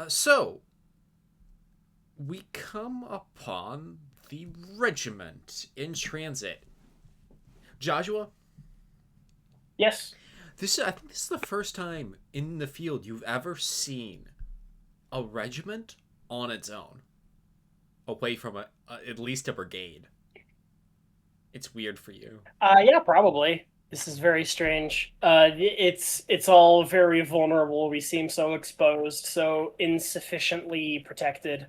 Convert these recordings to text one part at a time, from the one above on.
So we come upon the regiment in transit. Joshua, Yes. I think this is the first time in the field you've ever seen a regiment on its own, away from at least a brigade. It's weird for you. Yeah, probably. This is very strange. It's all very vulnerable. We seem so exposed, so insufficiently protected.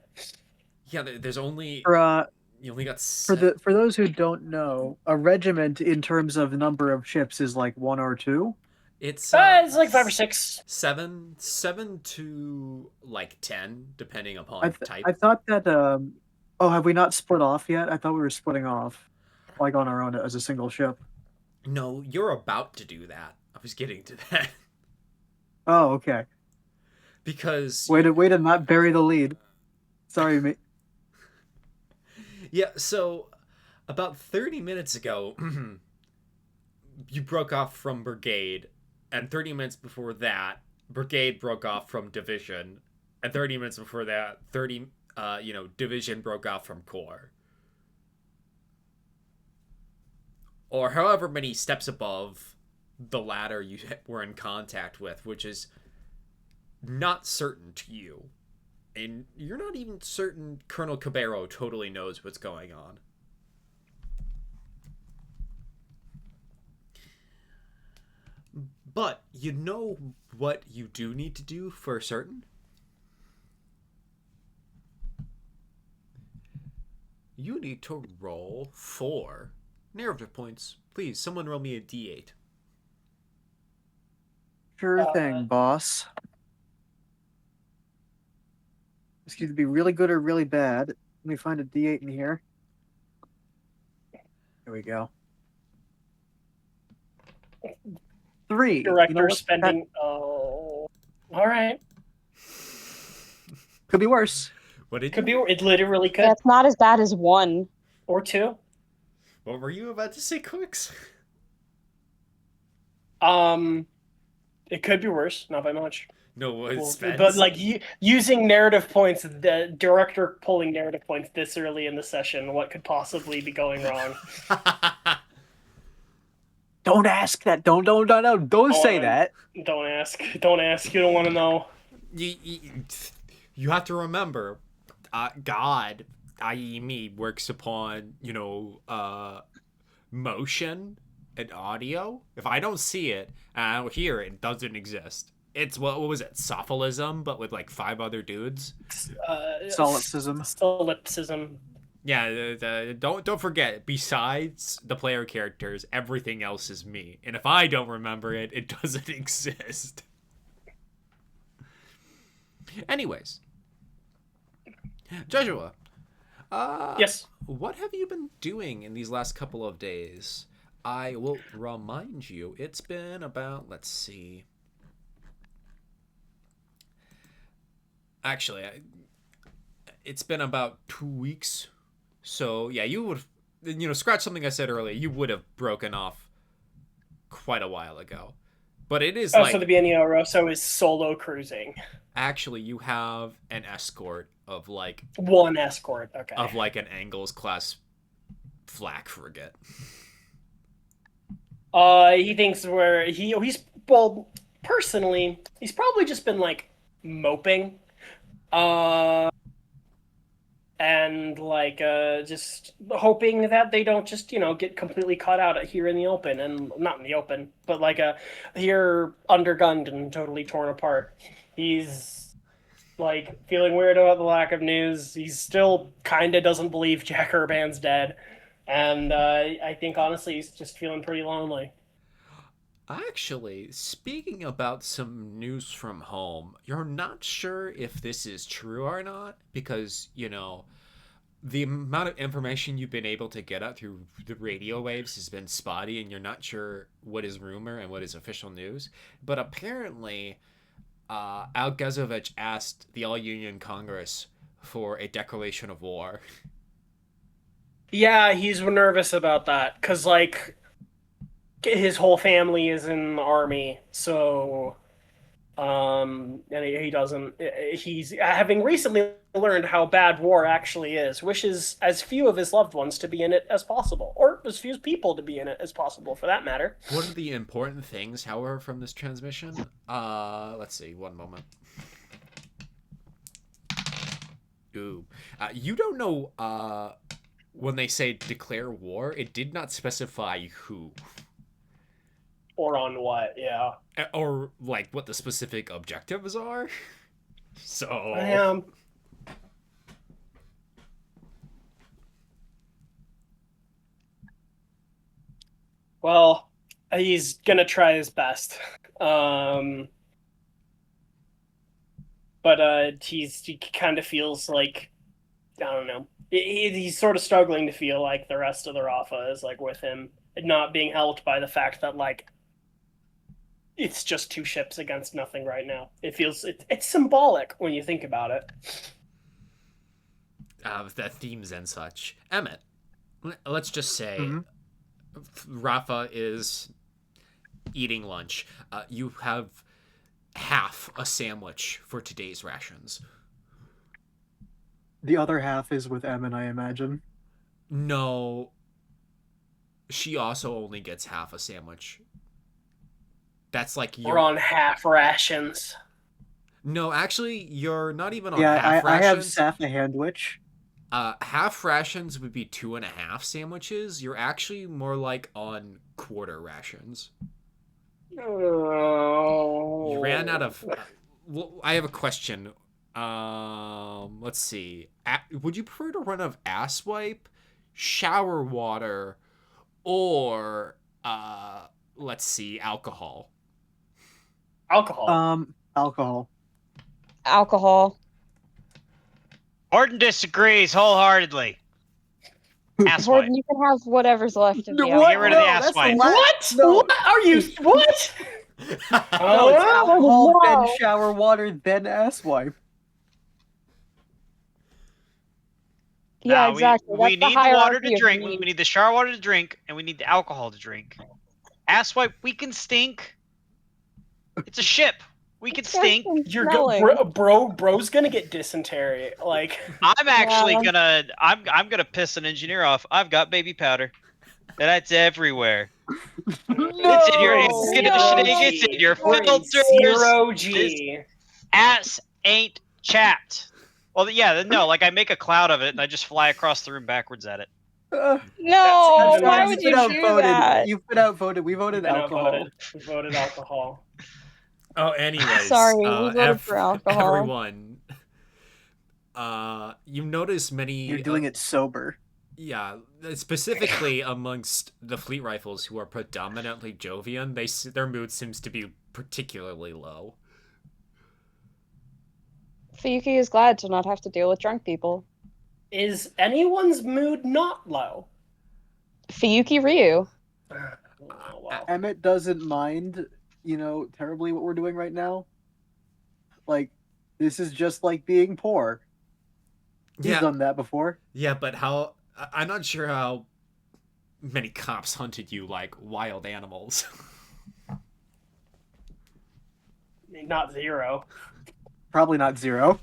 Yeah, there's only For you only got for those who don't know, a regiment in terms of number of ships is like one or two. it's It's like five or six. seven to like 10 depending I upon th type. I thought that oh, have we not split off yet? I thought we were splitting off like on our own as a single ship. No, you're about to do that. I was getting to that. Oh, okay. Because Way to not bury the lead. Sorry, mate. yeah, so about 30 minutes ago you broke off from brigade, and 30 minutes before that brigade broke off from division, and 30 minutes before that 30 division broke off from corps, or however many steps above the ladder you were in contact with, which is not certain to you. And you're not even certain Colonel Cabero totally knows what's going on. But you know what you do need to do for certain? You need to roll 4 narrative points. Please, someone roll me a d8. Sure thing, boss. This could either be really good or really bad. Let me find a D8 in here. There we go. 3. Director what? spending. Oh, all right. Could be worse. What did Could be. you? It literally could. That's not as bad as 1. Or 2. What were you about to say, Quix? It could be worse. Not by much. No, it's Spence. But like using narrative points, the director pulling narrative points this early in the session, what could possibly be going wrong? Don't ask that. Don't say that. Don't ask. Don't ask. You don't want to know. You have to remember, God, i.e. me, works upon, motion and audio. If I don't see it and I don't hear it, it doesn't exist. It's, what was it, sophilism, but with like 5 other dudes? Solipsism. Solipsism. Yeah, don't forget, besides the player characters, everything else is me. And if I don't remember it, it doesn't exist. Anyways. Jozsua. Yes. What have you been doing in these last couple of days? I will remind you, it's been about, let's see. Actually, it's been about 2 weeks. So, yeah, you would, scratch something I said earlier, you would have broken off quite a while ago. But it is so the Bienno Rosso is solo cruising. Actually, you have an escort of like... One escort, okay. Of like an Angles class flak frigate. He thinks well, personally, he's probably just been like moping. And like just hoping that they don't just get completely caught out here in the open, and not in the open, but like here undergunned and totally torn apart. He's like feeling weird about the lack of news. He still kind of doesn't believe Jack Urban's dead, and I think honestly he's just feeling pretty lonely. Actually, speaking about some news from home, you're not sure if this is true or not, because, the amount of information you've been able to get out through the radio waves has been spotty, and you're not sure what is rumor and what is official news. But apparently, Al Gazovich asked the All-Union Congress for a declaration of war. Yeah, he's nervous about that, because, like, his whole family is in the army, so And he doesn't. He's having recently learned how bad war actually is. Wishes as few of his loved ones to be in it as possible, or as few people to be in it as possible, for that matter. One of the important things, however, from this transmission, let's see, one moment. Ooh, you don't know, when they say declare war, it did not specify who. Or on what? Yeah. Or, like, what the specific objectives are. So... Well, he's gonna try his best. But he kind of feels like, I don't know. He's sort of struggling to feel like the rest of the Rafa is like with him, not being helped by the fact that like it's just two ships against nothing right now. It feels it's symbolic when you think about it. The themes and such. Emet, let's just say Mm-hmm. Rafa is eating lunch. You have half a sandwich for today's rations. The other half is with Emin, I imagine. No, she also only gets half a sandwich. That's like We're on half rations. No, actually, you're not even on Yeah, half I have rations. Saf a handwich. Half rations would be 2.5 sandwiches. You're actually more like on quarter rations. Oh. You ran out of. I have a question. Let's see. Would you prefer to run out of ass wipe, shower water, or let's see, alcohol? Alcohol. Alcohol. Alcohol. Hordon disagrees wholeheartedly. Asswipe. Hordon, you can have whatever's left of the What? Get rid of the that's asswipe. What? No. What are you? What? No, it's Oh, alcohol, no. then shower water, then ass wipe. Yeah, Nah, exactly. We That's need the the water hierarchy to of drink. need. We need the shower water to drink, and we need the alcohol to drink. Asswipe, we can stink. It's a ship. We can stink. you're Smelling. bro's gonna get dysentery. Like, I'm actually Yeah. gonna. I'm gonna piss an engineer off. I've got baby powder. That's everywhere. It's in your air No. conditioning. It's in your We're in filters. zero G. Ass ain't chapped. Well, yeah, no. Like I make a cloud of it, and I just fly across the room backwards at it. No, That's- why you've would You've you been do outvoted. that? You've been outvoted. We voted Been alcohol. outvoted. We voted alcohol. Oh, anyways. Sorry, we voted for alcohol. Everyone. You notice many. You're doing it sober. Yeah, specifically amongst the fleet rifles who are predominantly Jovian, their mood seems to be particularly low. Fuyuki is glad to not have to deal with drunk people. Is anyone's mood not low? Fuyuki Ryu. Oh, well. Emmett doesn't mind, terribly what we're doing right now. Like, this is just like being poor. He's Yeah, done that before. yeah, but I'm not sure how many cops hunted you like wild animals. Not zero. Probably not zero.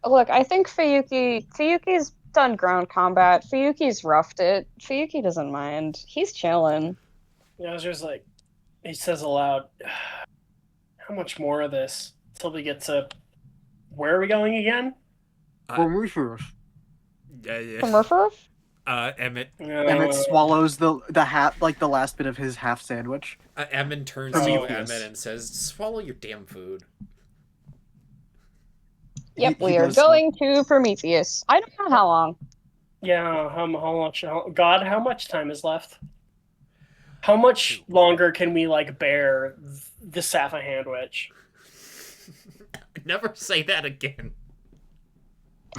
Look, I think Fuyuki's done ground combat. Fuyuki's roughed it. Fuyuki doesn't mind. He's chilling. I was just like, he says aloud, how much more of this till we get to, where are we going again? Reefers. Yeah. From Murph? Emmett Emmett swallows the half, like the last bit of his half sandwich. Emmett turns to Prometheus. Emmett and says, "Swallow your damn food." Yep, He we are does going to Prometheus. I don't know how long. Yeah, how much, God, how much time is left? How much longer can we, like, bear the Safa Handwich? Never say that again.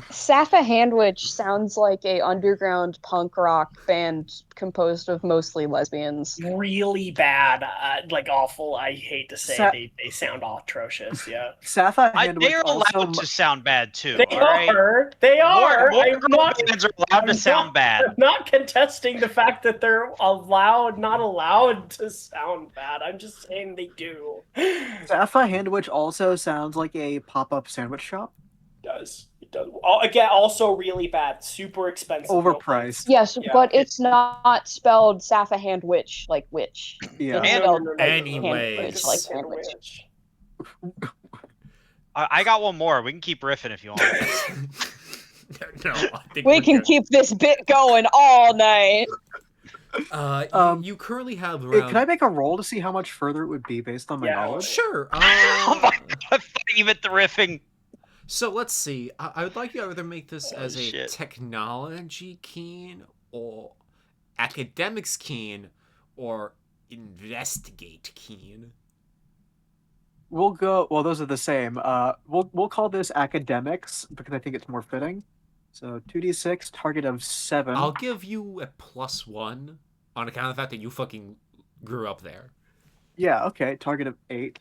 Safa Handwich sounds like a underground punk rock band composed of mostly lesbians. Really bad, like awful. I hate to say Sa- it, they sound atrocious. Yeah, Safa They Handwich are also allowed to sound bad too. they All right. are. They More are. I'm punk not. bands are allowed to I'm sound not, bad. I'm not contesting the fact that they're not allowed to sound bad. I'm just saying they do. Safa Handwich also sounds like a pop-up sandwich shop. It does. Again, also really bad. Super expensive. Overpriced. Yes, Yeah, but it's not spelled Safa Handwich like witch. Yeah. It's And- spelled No. like Anyways. handwich like sandwich. I got one more. We can keep riffing if you want. No, I think We we're can good. keep this bit going all night. You currently have Hey, around. can I make a roll to see how much further it would be based on my Yeah. knowledge? Sure. Oh my god! I thought you meant the riffing. So let's see. I would like you to either make this Oh, as a shit. technology keen or academics keen or investigate keen. We'll go. Well, those are the same. We'll call this academics because I think it's more fitting. So 2d6, target of 7. I'll give you a +1 on account of the fact that you fucking grew up there. Yeah, okay. Target of 8.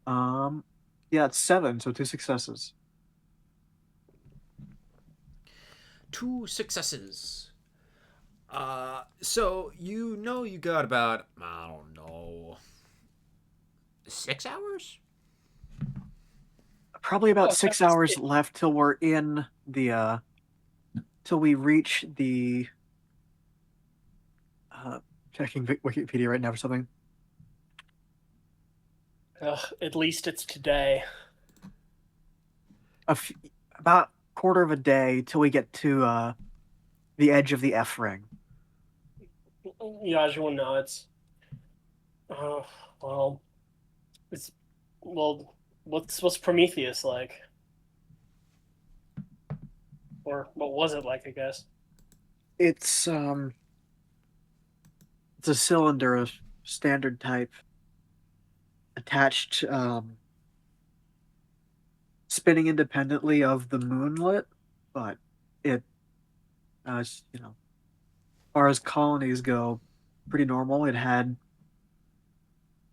Yeah, it's 7, so 2 successes. 2 successes. So you got about, I don't know, 6 hours? Probably about Oh, 6 that's hours it. left till we're in the till we reach the checking Wikipedia right now for something. At least it's today. About quarter of a day till we get to the edge of the F ring. Yajua nods. Well, what's Prometheus like? Or what was it like, I guess? It's a cylinder of standard type attached spinning independently of the moonlet, but it as far as colonies go, pretty normal. It had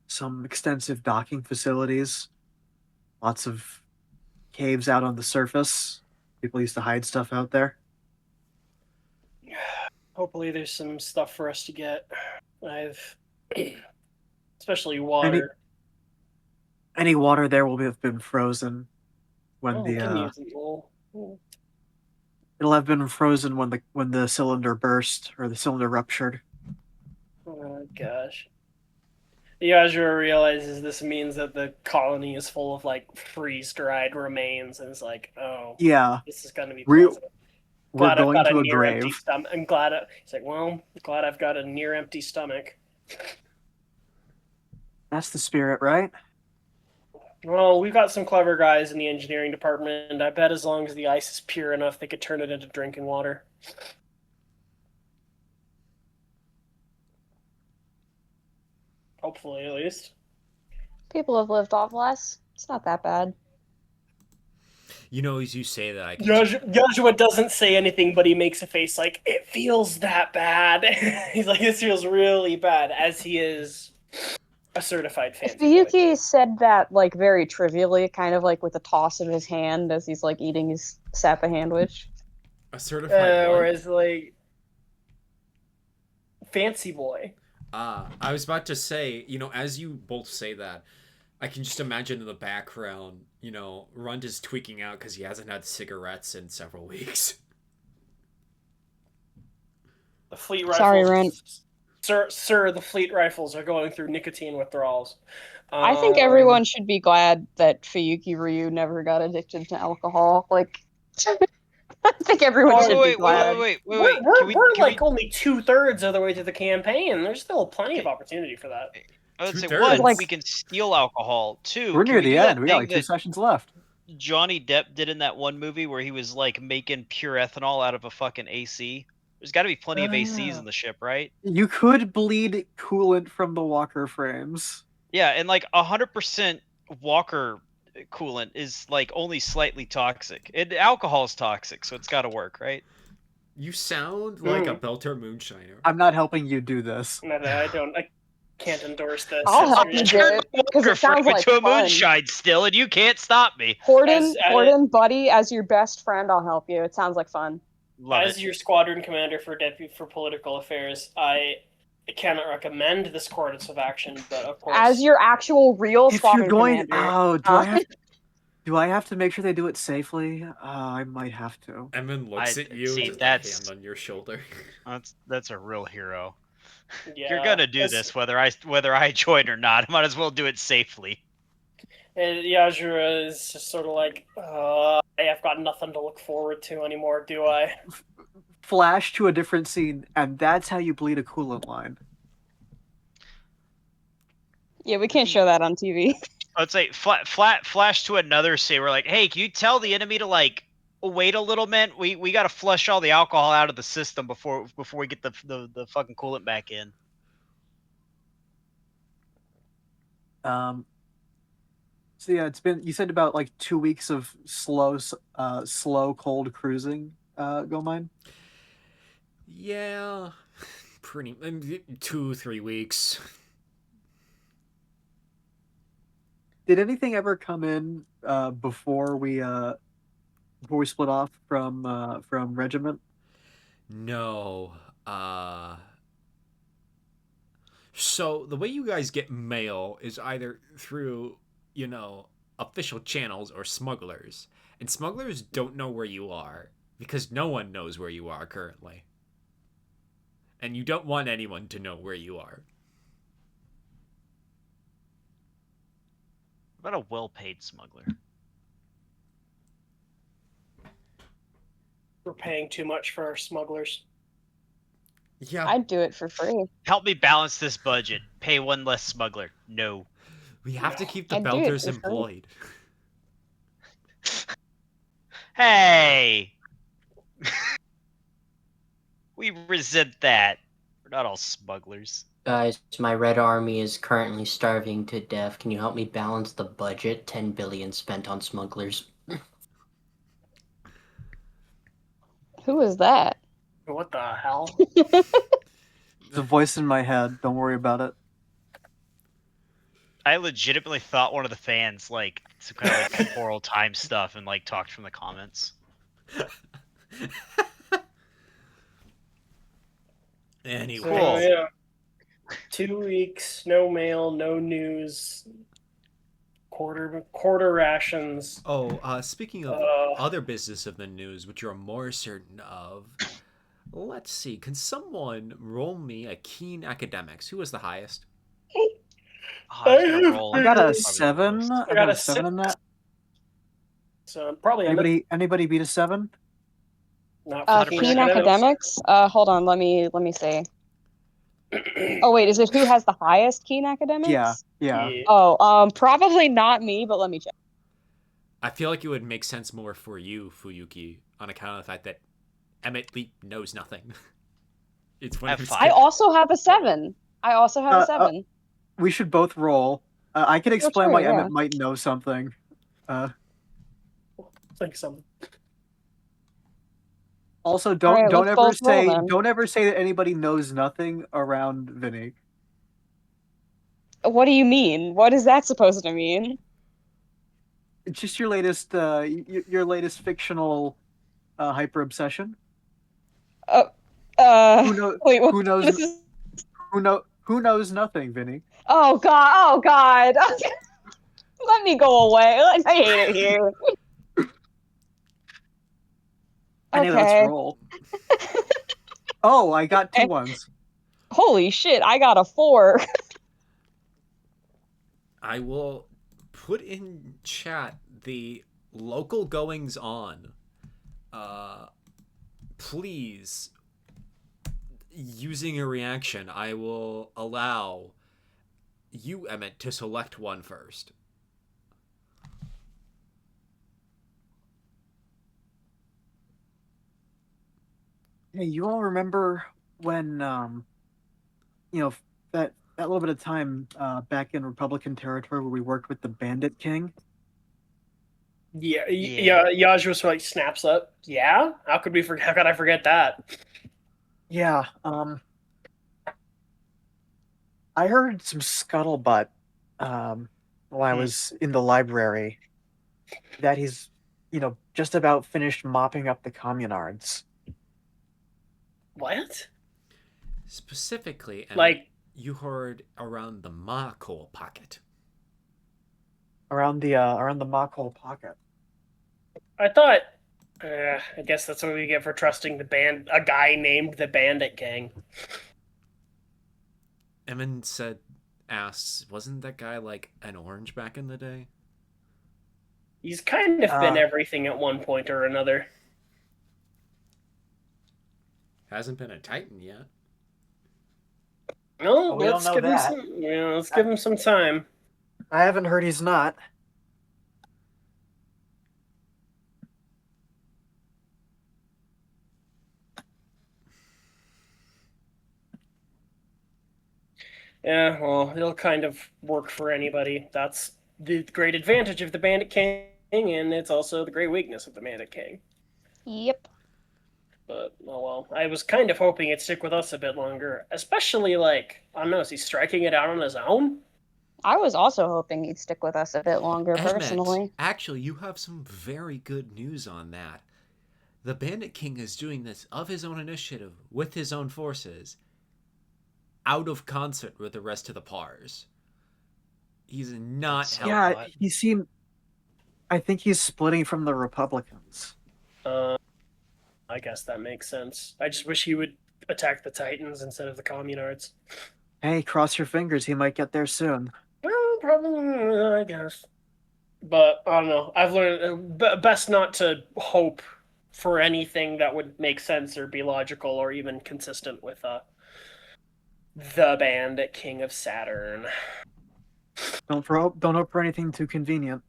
some extensive docking facilities, lots of caves out on the surface. People used to hide stuff out there. Hopefully, there's some stuff for us to get. Especially water. Any water there will have been frozen when We can the use it all. it'll have been frozen when the cylinder burst or the cylinder ruptured. Oh gosh. Yajua realizes this means that the colony is full of like freeze-dried remains, and it's like, oh, Yeah, this is gonna be We're- pleasant. we're Glad I've going got to a a near empty grave. stomach. He's like, well, glad I've got a near empty stomach. That's the spirit, right? Well, we've got some clever guys in the engineering department, and I bet as long as the ice is pure enough, they could turn it into drinking water. Hopefully, at least. People have lived off less. It's not that bad. As you say that, I can Yajua doesn't say anything, but he makes a face like, it feels that bad. He's like, this feels really bad, as he is a certified fancy boy. Fuyuki said that like very trivially, kind of like with a toss of his hand as he's like eating his Safa Handwich. a certified what? Whereas, like, fancy boy. I was about to say, as you both say that, I can just imagine in the background, Rund is tweaking out because he hasn't had cigarettes in several weeks. The fleet rifles. Sorry, Rund. Sir, the fleet rifles are going through nicotine withdrawals. I think everyone should be glad that Fuyuki Ryu never got addicted to alcohol. Like, I think everyone should be glad. Wait. We're Can like only 2/3 of the way to the campaign. There's still plenty of opportunity for that. Let's say 2/3. one, we can steal alcohol. Two, We're can near we the do that end. We got thing like 2 that sessions left. Johnny Depp did in that one movie where he was like making pure ethanol out of a fucking AC. There's got to be plenty of ACs in the ship, right? You could bleed coolant from the walker frames. Yeah, and like 100% Walker coolant is like only slightly toxic. Alcohol is toxic, so it's got to work, right? You sound like a Belter moonshiner. I'm not helping you do this. No, I can't endorse this. I'll help As- you do Turn it, the 'cause it water sounds frame like into a fun. moonshine still, and you can't stop me. Hordon, buddy, as your best friend, I'll help you. It sounds like fun. Love As it. your squadron commander for political affairs, I cannot recommend this course of action, but of course, As your actual real If squadron you're going, commander. oh, do I have to make sure they do it safely? I might have to. Emin looks at you, see, just that's- a hand on your shoulder. That's a real hero. yeah, You're gonna do this whether I join or not. I might as well do it safely. And Yajura is just sort of like, I've got nothing to look forward to anymore, do I? Flash to a different scene, and that's how you bleed a coolant line. Yeah, we can't show that on TV. Let's say flash to another scene. We're like, hey, can you tell the enemy to like wait a little bit? We got to flush all the alcohol out of the system before we get the fucking coolant back in. So yeah, it's been, you said about like 2 weeks of slow cold cruising, Go Mine? Yeah, pretty 2-3 weeks. Did anything ever come in before we split off from Regiment? No. So the way you guys get mail is either through, official channels or smugglers. And smugglers don't know where you are because no one knows where you are currently. And you don't want anyone to know where you are. What about a well-paid smuggler? We're paying too much for our smugglers. Yeah, I'd do it for free. Help me balance this budget. Pay one less smuggler. No. we have to keep the I'd do it Belters for free. employed. Hey! We resent that. We're not all smugglers. Guys, my red army is currently starving to death. Can you help me balance the budget? 10 billion spent on smugglers. Who is that? What the hell? It's a voice in my head. Don't worry about it. I legitimately thought one of the fans like some kind of like temporal time stuff and like talked from the comments. Anyway. So, Cool. yeah. 2 weeks, no mail, no news, quarter rations. Oh, speaking of Uh, other business of the news, which you're more certain of, let's see. Can someone roll me a keen academics? Who was the highest? Oh, I was gonna roll. I got Probably a the 7. lowest. I got a 7 in that. So probably end up Anybody beat a 7? not for Keen academics. Hold on. Let me see. Oh wait, is it who has the highest keen academics? Yeah. Oh, probably not me, but let me check. I feel like it would make sense more for you, Fuyuki, on account of the fact that Emet knows nothing. It's one of his F5. I also have a 7. I also have a 7. We should both roll. I can explain sure, why yeah. Emmett might know something. Think something. Also, Alright, let's both roll then. don't ever say that anybody knows nothing around Vinny. What do you mean? What is that supposed to mean? It's just your latest fictional hyper obsession. Who knows? Wait, Who knows? this is... Who knows nothing, Vinny? Oh god! Let me go away. I hate it here. Anyway, let's roll. Oh, I got 2 ones. Holy shit! I got a 4. I will put in chat the local goings on. Please, using a reaction, I will allow you, Emet, to select one first. Hey, you all remember when that little bit of time back in Republican territory where we worked with the Bandit King? Yeah, Yeah. Yozsua like snaps up. Yeah, how could I forget that? Yeah, I heard some scuttlebutt while I was in the library that he's, just about finished mopping up the communards. What? Specifically, Emmett, Like you heard around the Mako pocket. Around the Machol pocket. I thought. I guess that's what we get for trusting a guy named the Bandit Gang. Emin asks, wasn't that guy like an orange back in the day? He's kind of been Uh, everything at one point or another. Hasn't been a Titan yet. No, Well, we don't let's know give him that. some. Let's give him some time. I haven't heard he's not. Yeah, well, it'll kind of work for anybody. That's the great advantage of the Bandit King, and it's also the great weakness of the Bandit King. Yep. But oh well, I was kind of hoping it'd stick with us a bit longer, especially like I don't know, is he striking it out on his own? I was also hoping he'd stick with us a bit longer, Emet, personally. actually, you have some very good news on that. The Bandit King is doing this of his own initiative, with his own forces, out of concert with the rest of the Pars. He's not helping. Yeah, he seemed. I think he's splitting from the Republicans. I guess that makes sense. I just wish he would attack the Titans instead of the Communards. Hey, cross your fingers, he might get there soon. Well, probably, I guess. But I don't know. I've learned best not to hope for anything that would make sense or be logical or even consistent with the Bandit King of Saturn. Don't hope for anything too convenient.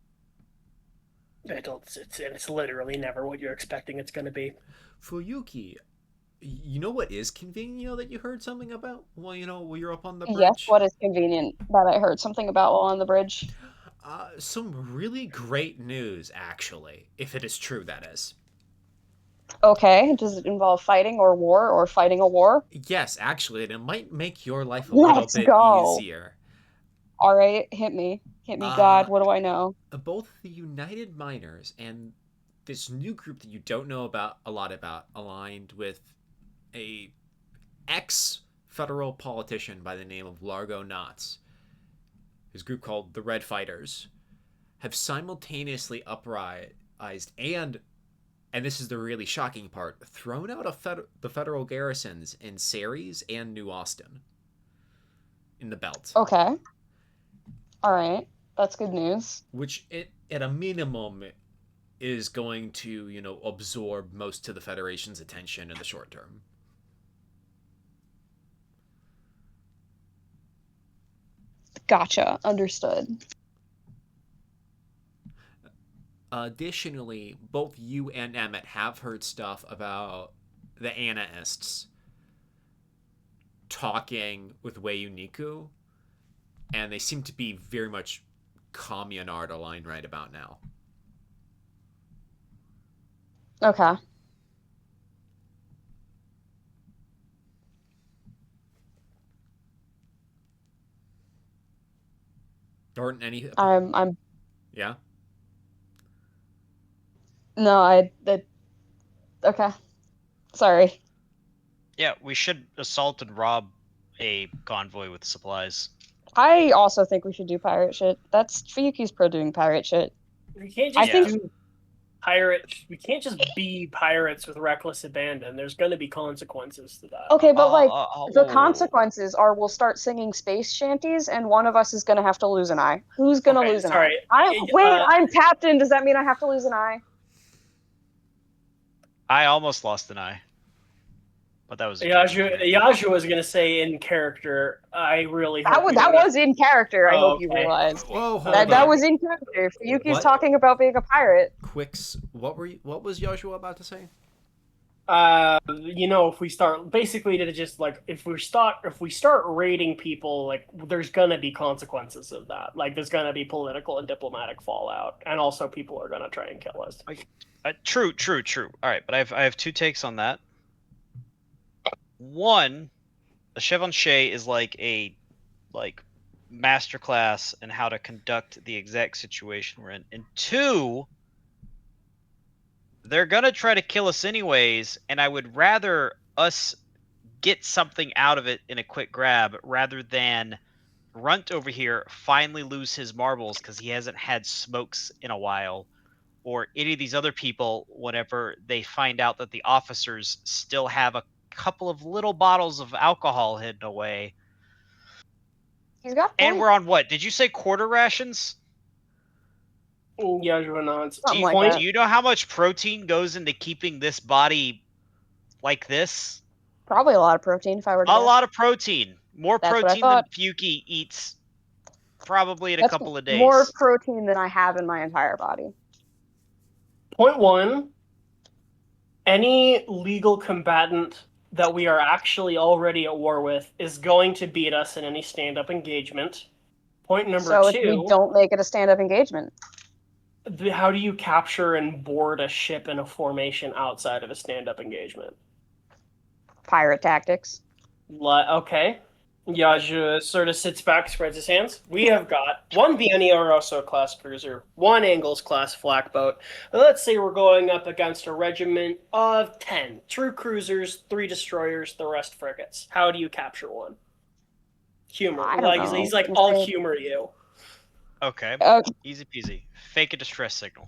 It's literally never what you're expecting it's going to be. Fuyuki, you know what is convenient that you heard something about? Well, while you're up on the bridge? Yes, what is convenient that I heard something about while on the bridge? Some really great news, actually, if it is true, that is. Okay, does it involve fighting or war or fighting a war? Yes, actually, and it might make your life a Let's little bit go. easier. All right, hit me. Hit me, God. What do I know? Both the United Miners and this new group that you don't know a lot about, aligned with a ex-federal politician by the name of Largo Knotts, his group called the Red Fighters, have simultaneously uprised and this is the really shocking part, thrown out of the federal garrisons in Ceres and New Austin in the belt. Okay. All right. That's good news. Which, at a minimum, is going to, absorb most of the Federation's attention in the short term. Gotcha. Understood. Additionally, both you and Emet have heard stuff about the Anaists talking with Wei Uniku, and they seem to be very much Communard aligned right about now. Okay. Hordon, any? I'm. Yeah. No, okay. Sorry. Yeah, we should assault and rob a convoy with supplies. I also think we should do pirate shit. That's Fuyuki's pro doing pirate shit. We can't I just think- do pirate. We can't just be pirates with reckless abandon. There's going to be consequences to that. Okay, but the Oh. consequences are we'll start singing space shanties, and one of us is gonna have to lose an eye. Who's gonna Okay, lose an sorry. eye? I'm captain. Does that mean I have to lose an eye? I almost lost an eye. But that was Yozsua was going to say in character. I really That hope was in character. I Oh, hope you okay. realized Whoa, hold that on. was in character. Fuyuki's What? talking about being a pirate. Quix, what was Jozsua about to say? If we start basically to just like if we start raiding people, like there's gonna be consequences of that. Like there's gonna be political and diplomatic fallout, and also people are gonna try and kill us. True. All right, but I have two takes on that. One, a Chevonche is like a masterclass in how to conduct the exact situation we're in. And two, they're gonna try to kill us anyways, and I would rather us get something out of it in a quick grab rather than Runt over here finally lose his marbles because he hasn't had smokes in a while, or any of these other people whenever they find out that the officers still have a couple of little bottles of alcohol hidden away. He's got And point. we're on what? Did you say quarter rations? Yozsua nods. Something like Point. that. Do you know how much protein goes into keeping this body like this? Probably a lot of protein if I were to A guess. lot of protein. More That's what I protein than thought. Fuyuki eats probably in a That's couple of days. more protein than I have in my entire body. Point one. Any legal combatant that we are actually already at war with is going to beat us in any stand-up engagement. Point number So if two. we don't make it a stand-up engagement. How do you capture and board a ship in a formation outside of a stand-up engagement? Pirate tactics. Okay. Yozsua sort of sits back, spreads his hands. We have got one Bienno Rosso class cruiser, one Angles class flak boat. Let's say we're going up against a regiment of 10 true cruisers, 3 destroyers, the rest frigates. How do you capture one? Humor. I don't Like know. he's like, I'll humor you. Okay. Easy peasy. Fake a distress signal.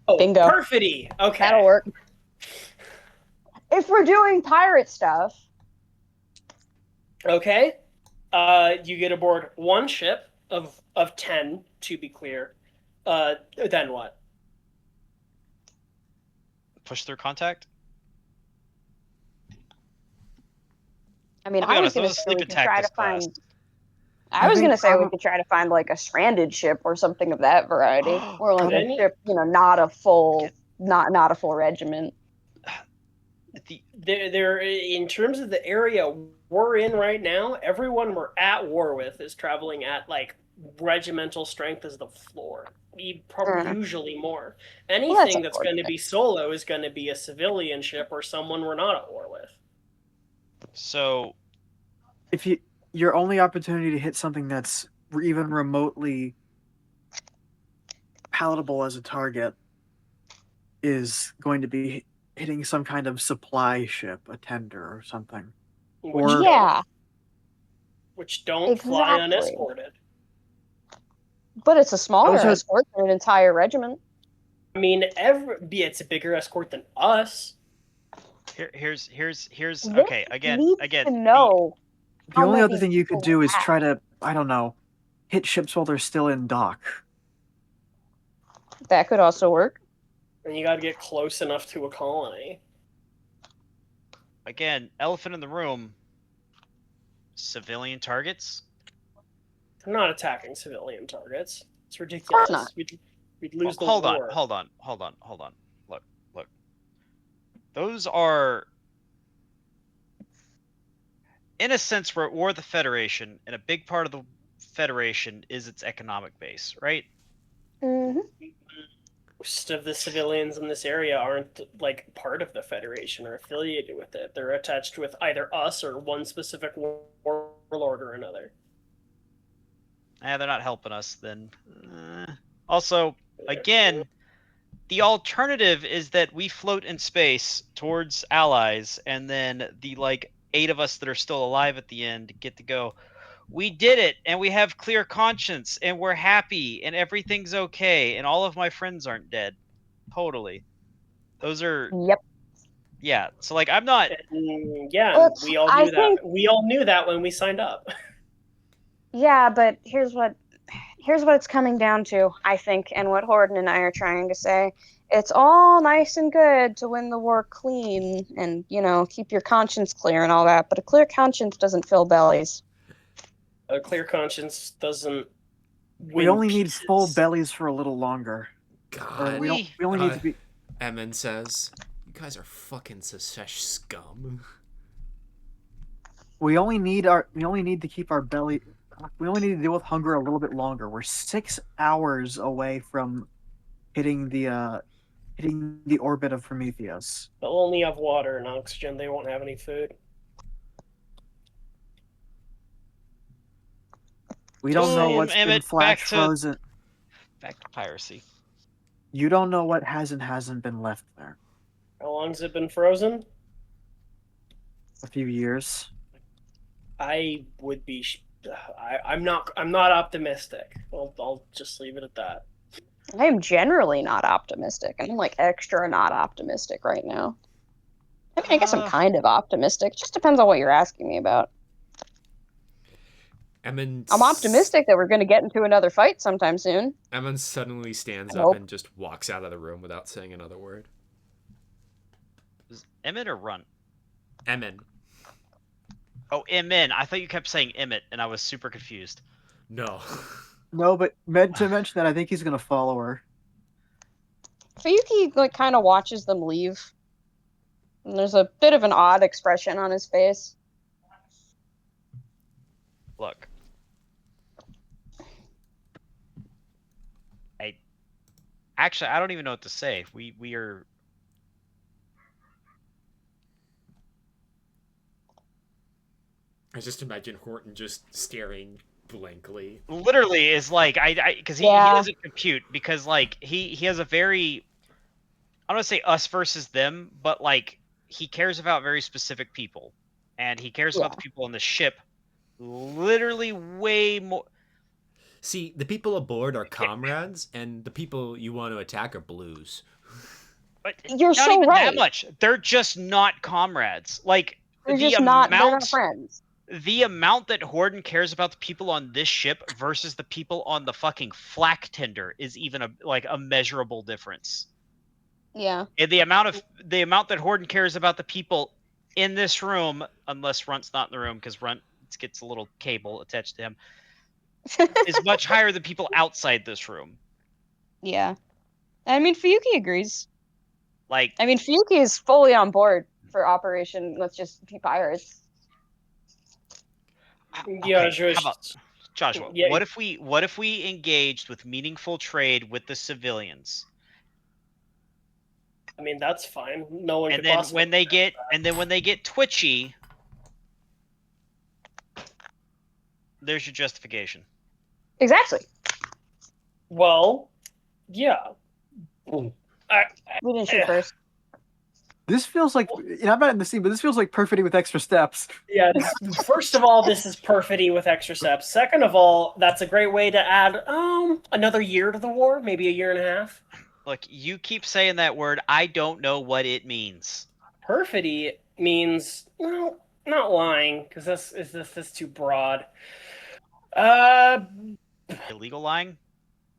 Oh, Bingo. perfidy. Okay. That'll work. If we're doing pirate stuff. Okay. You get aboard one ship of 10, to be clear. Then what? Push through contact? I mean, I'll be I was honest, going I to was say asleep we in could try to tactics class. find. I was think going to say we prob- could try to find like a stranded ship or something of that variety, or like Any- a ship, not a full, not a full regiment. There, in terms of the area we're in right now, everyone we're at war with is traveling at like regimental strength as the floor. Probably usually more. Anything that's going to be solo is going to be a civilian ship or someone we're not at war with. So If your only opportunity to hit something that's even remotely palatable as a target is going to be hitting some kind of supply ship, a tender or something. Which don't fly unescorted. But it's a smaller escort than an entire regiment. I mean, it's a bigger escort than us. Here's okay. Again. No. The only other thing you could do is try to, I don't know, hit ships while they're still in dock. That could also work. And you got to get close enough to a colony. Again, elephant in the room. Civilian targets? They're not attacking civilian targets. It's ridiculous. Not. We'd lose the war. Hold on. Look. Those are, in a sense, we're at war with the Federation, and a big part of the Federation is its economic base, right? Mm-hmm. Most of the civilians in this area aren't like part of the Federation or affiliated with it. They're attached with either us or one specific warlord or another. They're not helping us then. Also, again, the alternative is that we float in space towards allies, and then the 8 of us that are still alive at the end get to go, we did it, and we have clear conscience, and we're happy, and everything's okay, and all of my friends aren't dead. Totally. Those are... Yep. Yeah, so I'm not... Yeah, we all knew that. We all knew that when we signed up. Yeah, but here's what it's coming down to, I think, and what Hordon and I are trying to say. It's all nice and good to win the war clean and, keep your conscience clear and all that, but a clear conscience doesn't fill bellies. A clear conscience doesn't win We only pieces. need full bellies for a little longer. God. We only need to be... Emet says, guys are fucking Sesesh scum. We only need to keep our belly. We only need to deal with hunger a little bit longer. We're 6 hours away from hitting the orbit of Prometheus. They'll only have water and oxygen. They won't have any food. We don't know Boom, what's been Emmett, flash frozen. Back to piracy. You don't know what hasn't been left there. How long's it been frozen? A few years. I would be. I'm not optimistic. I'll just leave it at that. I am generally not optimistic. I'm like extra not optimistic right now. I mean, I guess I'm kind of optimistic. Just depends on what you're asking me about. I'm optimistic that we're going to get into another fight sometime soon. Emin suddenly stands I up hope. and just walks out of the room without saying another word. Is Emmett or Runt? Emin. Oh, Emin. I thought you kept saying Emmett, and I was super confused. No. No, but meant to mention that I think he's gonna follow her. Fuyuki like kind of watches them leave. And there's a bit of an odd expression on his face. Look. I don't even know what to say. We are. I just imagine Horton just staring blankly. Literally is like because he doesn't compute because like he has a very, I don't want to say us versus them, but like he cares about very specific people, and he cares about the people on the ship literally way more. See, the people aboard are comrades, and the people you want to attack are blues. But You're not so even right. that much. They're just not comrades. Like They're the just amount, they're not friends. the amount that Hordon cares about the people on this ship versus the people on the fucking flak tender is even a measurable difference. Yeah. And the amount that Hordon cares about the people in this room, unless Runt's not in the room because Runt gets a little cable attached to him, is much higher than people outside this room. Yeah. I mean, Fuyuki agrees. Like, I mean, Fuyuki is fully on board for Operation Let's Just Be Pirates. Yeah, okay, how about Joshua? Yeah. What if we engaged with meaningful trade with the civilians? I mean, that's fine. No one And could then possibly. when they get twitchy, there's your justification. Exactly. Well, yeah. We didn't shoot first. This feels like I'm not in the scene, but this feels like perfidy with extra steps. Yeah. First of all, this is perfidy with extra steps. Second of all, that's a great way to add another year to the war, maybe a year and a half. Look, you keep saying that word. I don't know what it means. Perfidy means, well, not lying, because that's too broad. Illegal lying?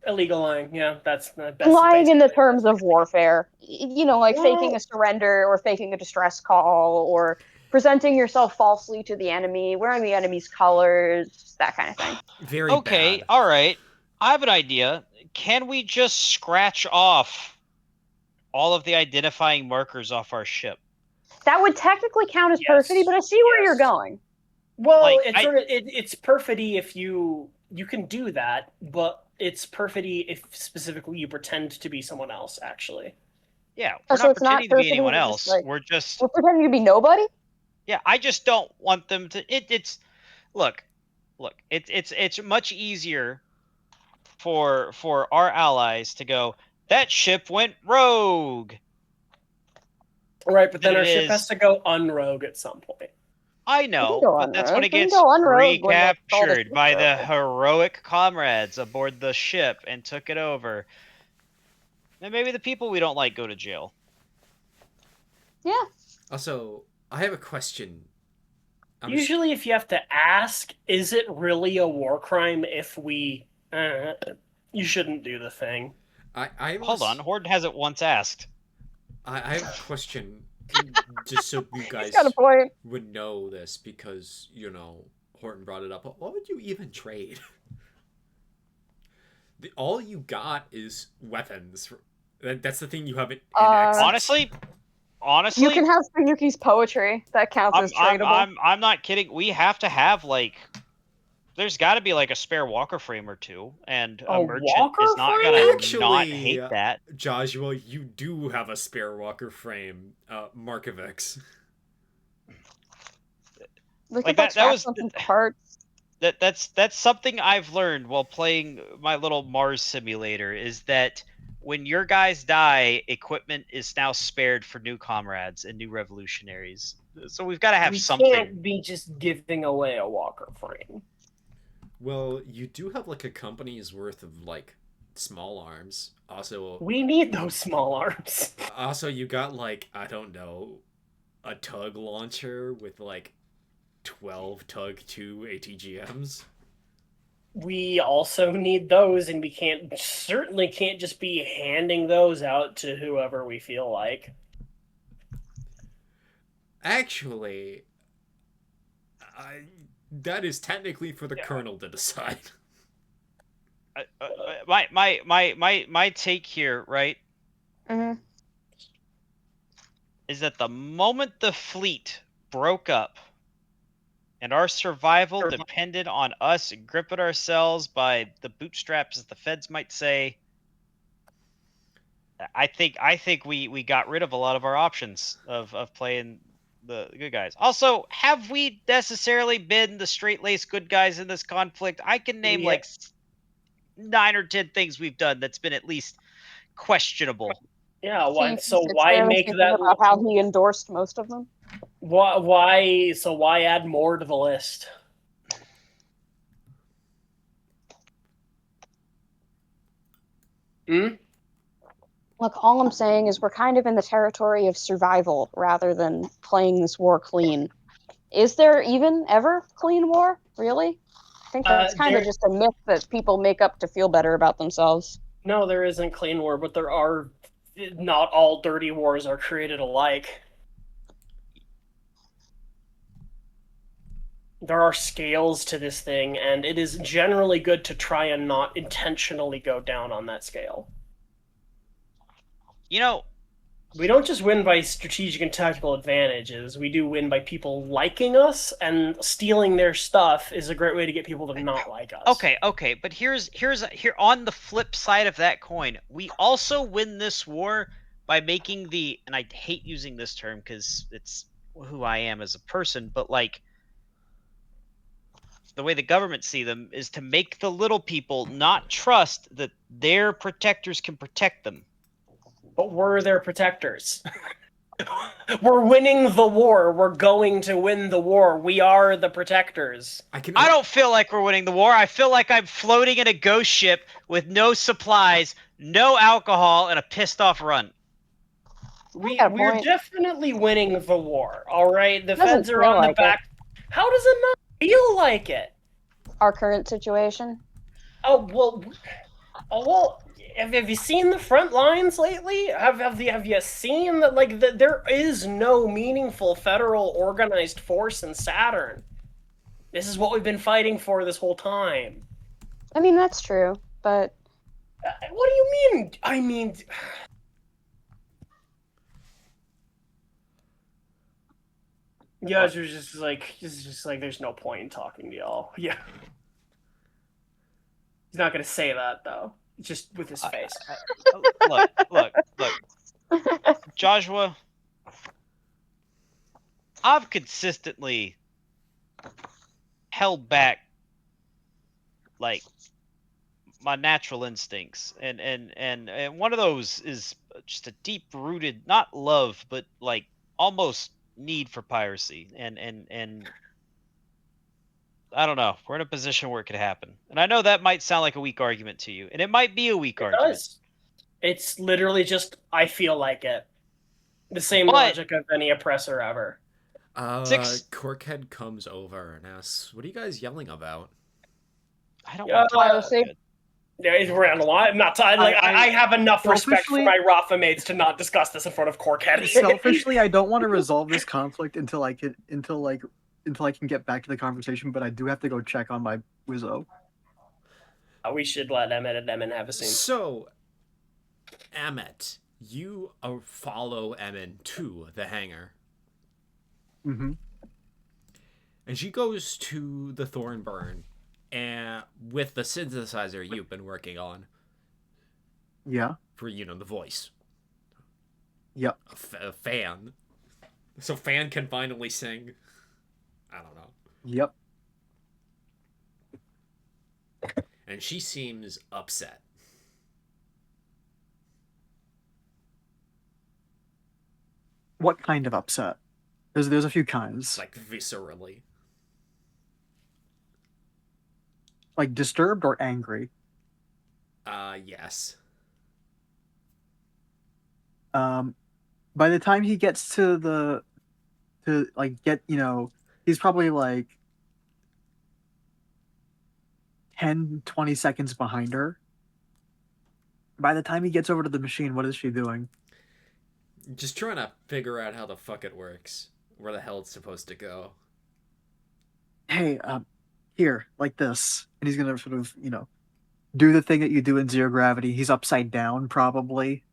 Illegal lying, yeah, that's the best. Lying in the terms of warfare. You know, like faking a surrender or faking a distress call or presenting yourself falsely to the enemy, wearing the enemy's colors, that kind of thing. Very okay, bad. all right. I have an idea. Can we just scratch off all of the identifying markers off our ship? That would technically count as perfidy, but I see where you're going. Well, Like, it's perfidy if you can do that, but it's perfidy if specifically you pretend to be someone else, actually. Yeah, we're so not it's not pretending to be perfidy, anyone we're else. just, like- We're pretending to be nobody? Yeah, I just don't want them to. Look. It's much easier for our allies to go. That ship went rogue. Right, but then Than our it ship is- has to go unrogue at some point. I know, go but that's unrogue. when it We can gets go unrogue when it's all the recaptured by the ship heroic comrades aboard the ship and took it over. And maybe the people we don't like go to jail. Yeah. Also, I have a question. Usually, if you have to ask, is it really a war crime if we... you shouldn't do the thing. Hold on, Hordon hasn't once asked. I have a question, just so you guys He's got a point. would know this, because, you know, Horton brought it up. What would you even trade? All you got is weapons. That's the thing you have in excess. Honestly, honestly, You can have Fuyuki's poetry. That counts as tradable. I'm not kidding. We have to have like, there's got to be like a spare walker frame or two, and a merchant walker is not frame? gonna Actually, not hate that. Jozsua, you do have a spare walker frame, Markovix. We Like could that scrap was something for parts. that's something I've learned while playing my little Mars simulator, is that when your guys die, equipment is now spared for new comrades and new revolutionaries. So we've got to have We something. can't be just giving away a walker frame. Well, you do have like a company's worth of like small arms. Also, We need those small arms. you got like, I don't know, a tug launcher with like 12 tug 2 ATGMs. We also need those, and we certainly can't just be handing those out to whoever we feel like. Actually, that is technically for the Yeah. colonel to decide. My take here, right, Hmm. is that the moment the fleet broke up and our survival depended on us gripping ourselves by the bootstraps, as the feds might say, I think we got rid of a lot of our options of playing the good guys. Also, have we necessarily been the straight-laced good guys in this conflict? I can name like 9 or 10 things we've done that's been at least questionable. Yeah, why? He's So why experiencing make that? about how he endorsed most of them? Why? So why add more to the list? Hmm. Look, all I'm saying is we're kind of in the territory of survival rather than playing this war clean. Is there even ever clean war? Really? I think that's kind of just a myth that people make up to feel better about themselves. No, there isn't clean war, but there are. Not all dirty wars are created alike. There are scales to this thing, and it is generally good to try and not intentionally go down on that scale. You know, we don't just win by strategic and tactical advantages. We do win by people liking us, and stealing their stuff is a great way to get people to not like us. Okay, but here on the flip side of that coin, we also win this war by making and I hate using this term because it's who I am as a person, but like the way the government see them is to make the little people not trust that their protectors can protect them. But we're their protectors. We're winning the war. We're going to win the war. We are the protectors. I don't feel like we're winning the war. I feel like I'm floating in a ghost ship with no supplies, no alcohol, and a pissed off run. We're definitely winning the war, all right? The feds are on the back. How does it not feel like it? Our current situation? Oh, well, have you seen the front lines lately? Have you seen that there is no meaningful federal organized force in Saturn? This is what we've been fighting for this whole time. I mean, that's true, but what do you mean? I mean, yeah, it's just like there's no point in talking to y'all. Yeah, he's not gonna say that though. Just with his face. Look. Jozsua, I've consistently held back like my natural instincts, and one of those is just a deep rooted, not love, but like almost need for piracy, and I don't know. We're in a position where it could happen. And I know that might sound like a weak argument to you. And it might be a weak argument. Does. It's literally just, I feel like it. The same logic of any oppressor ever. Corkhead comes over and asks, what are you guys yelling about? I don't want piracy. I'm not I have enough respect for my Rafa mates to not discuss this in front of Corkhead. Selfishly, I don't want to resolve this conflict until I can get back to the conversation, but I do have to go check on my Wizzo. We should let Emet and Emet have a scene. So, Emet, You follow Emin to the hangar. Mm-hmm. And she goes to the Thornburn and with the synthesizer you've been working on Yeah. for, the voice. Yep. A fan. So Fan can finally sing. I don't know. Yep. And she seems upset. What kind of upset? There's a few kinds. Like, viscerally. Like disturbed or angry. Yes. By the time he gets to like get, he's probably like 10, 20 seconds behind her. By the time he gets over to the machine, what is she doing? Just trying to figure out how the fuck it works. Where the hell it's supposed to go. Hey, here, like this. And he's gonna sort of, do the thing that you do in zero gravity. He's upside down, probably,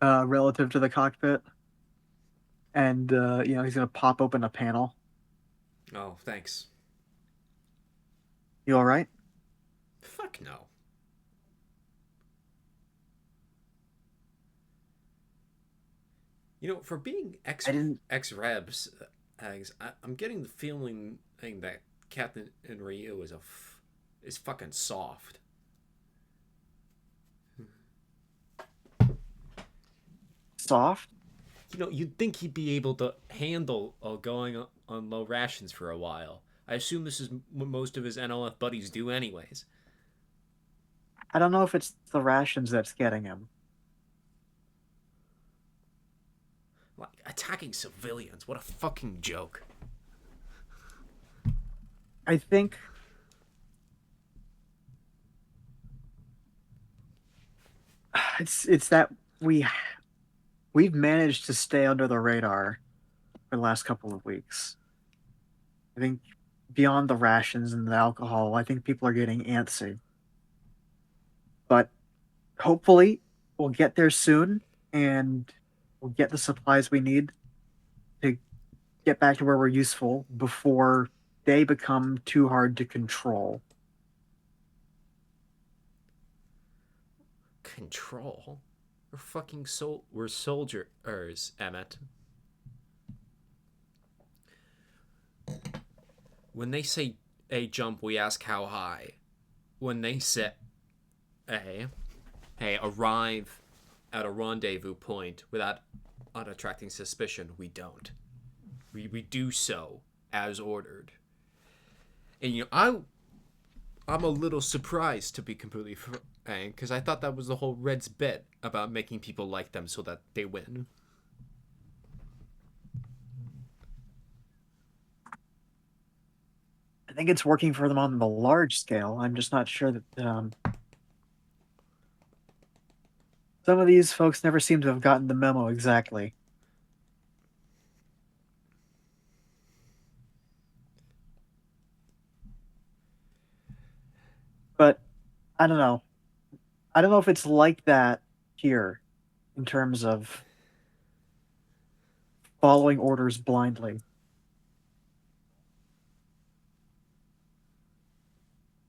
relative to the cockpit. And, he's gonna pop open a panel. Oh, thanks. You alright? Fuck no. For being ex-rebs, I'm getting the feeling that Captain Ryu is fucking soft. Soft? You'd think he'd be able to handle going on low rations for a while. I assume this is what most of his NLF buddies do anyways. I don't know if it's the rations that's getting him. Like, attacking civilians, what a fucking joke. I think it's that we've managed to stay under the radar for the last couple of weeks. I think beyond the rations and the alcohol, I think people are getting antsy. But hopefully we'll get there soon and we'll get the supplies we need to get back to where we're useful before they become too hard to control. Control? We're soldiers, Emet. When they say a jump, we ask how high. When they say arrive at a rendezvous point without attracting suspicion, we don't. We do so as ordered. And I'm a little surprised, to be completely frank, because I thought that was the whole Reds bit about making people like them so that they win. I think it's working for them on the large scale. I'm just not sure that some of these folks never seem to have gotten the memo exactly. But I don't know. I don't know if it's like that here in terms of following orders blindly.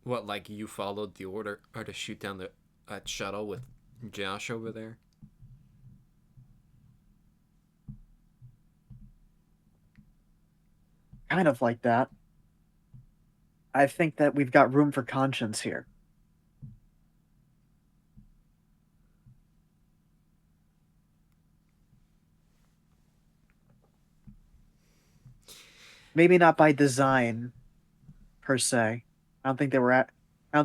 What, like you followed the order or to shoot down that shuttle with Josh over there? Kind of like that. I think that we've got room for conscience here. Maybe not by design, per se. I don't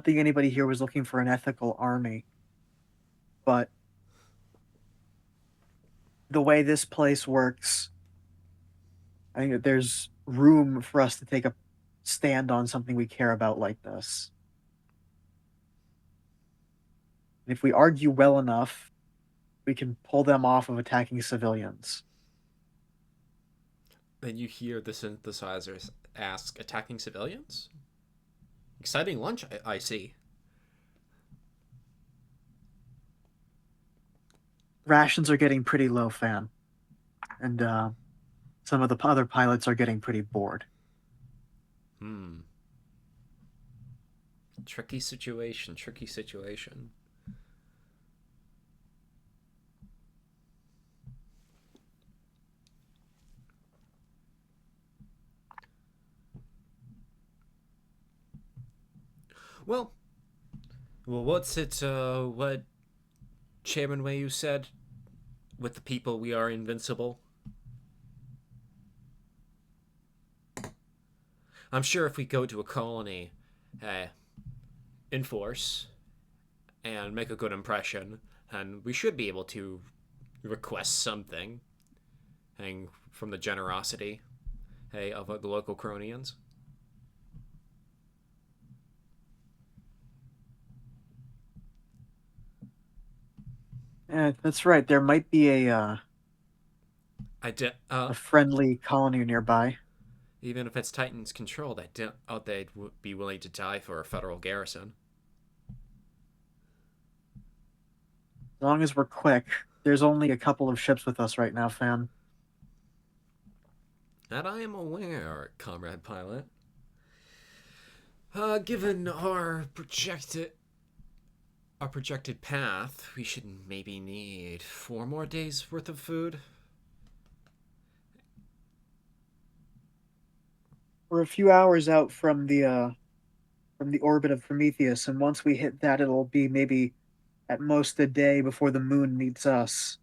think anybody here was looking for an ethical army. But the way this place works, I think that there's room for us to take a stand on something we care about like this. And if we argue well enough, we can pull them off of attacking civilians. Then you hear the synthesizers ask, attacking civilians? Exciting lunch, I see. rations are getting pretty low, Fan. And some of the other pilots are getting pretty bored. Tricky situation, tricky situation. Well, what's it, what Chairman Wei you said? With the people, we are invincible. I'm sure if we go to a colony, enforce, and make a good impression, and we should be able to request something from the generosity of the local Cronians. Yeah, that's right. There might be a friendly colony nearby. Even if it's Titan's control, they'd be willing to die for a federal garrison. As long as we're quick. There's only a couple of ships with us right now, Fan. That I am aware, Comrade Pilot. Given our projected path, we should maybe need 4 more days worth of food. We're a few hours out from the orbit of Prometheus, and once we hit that, it'll be maybe at most a day before the moon meets us.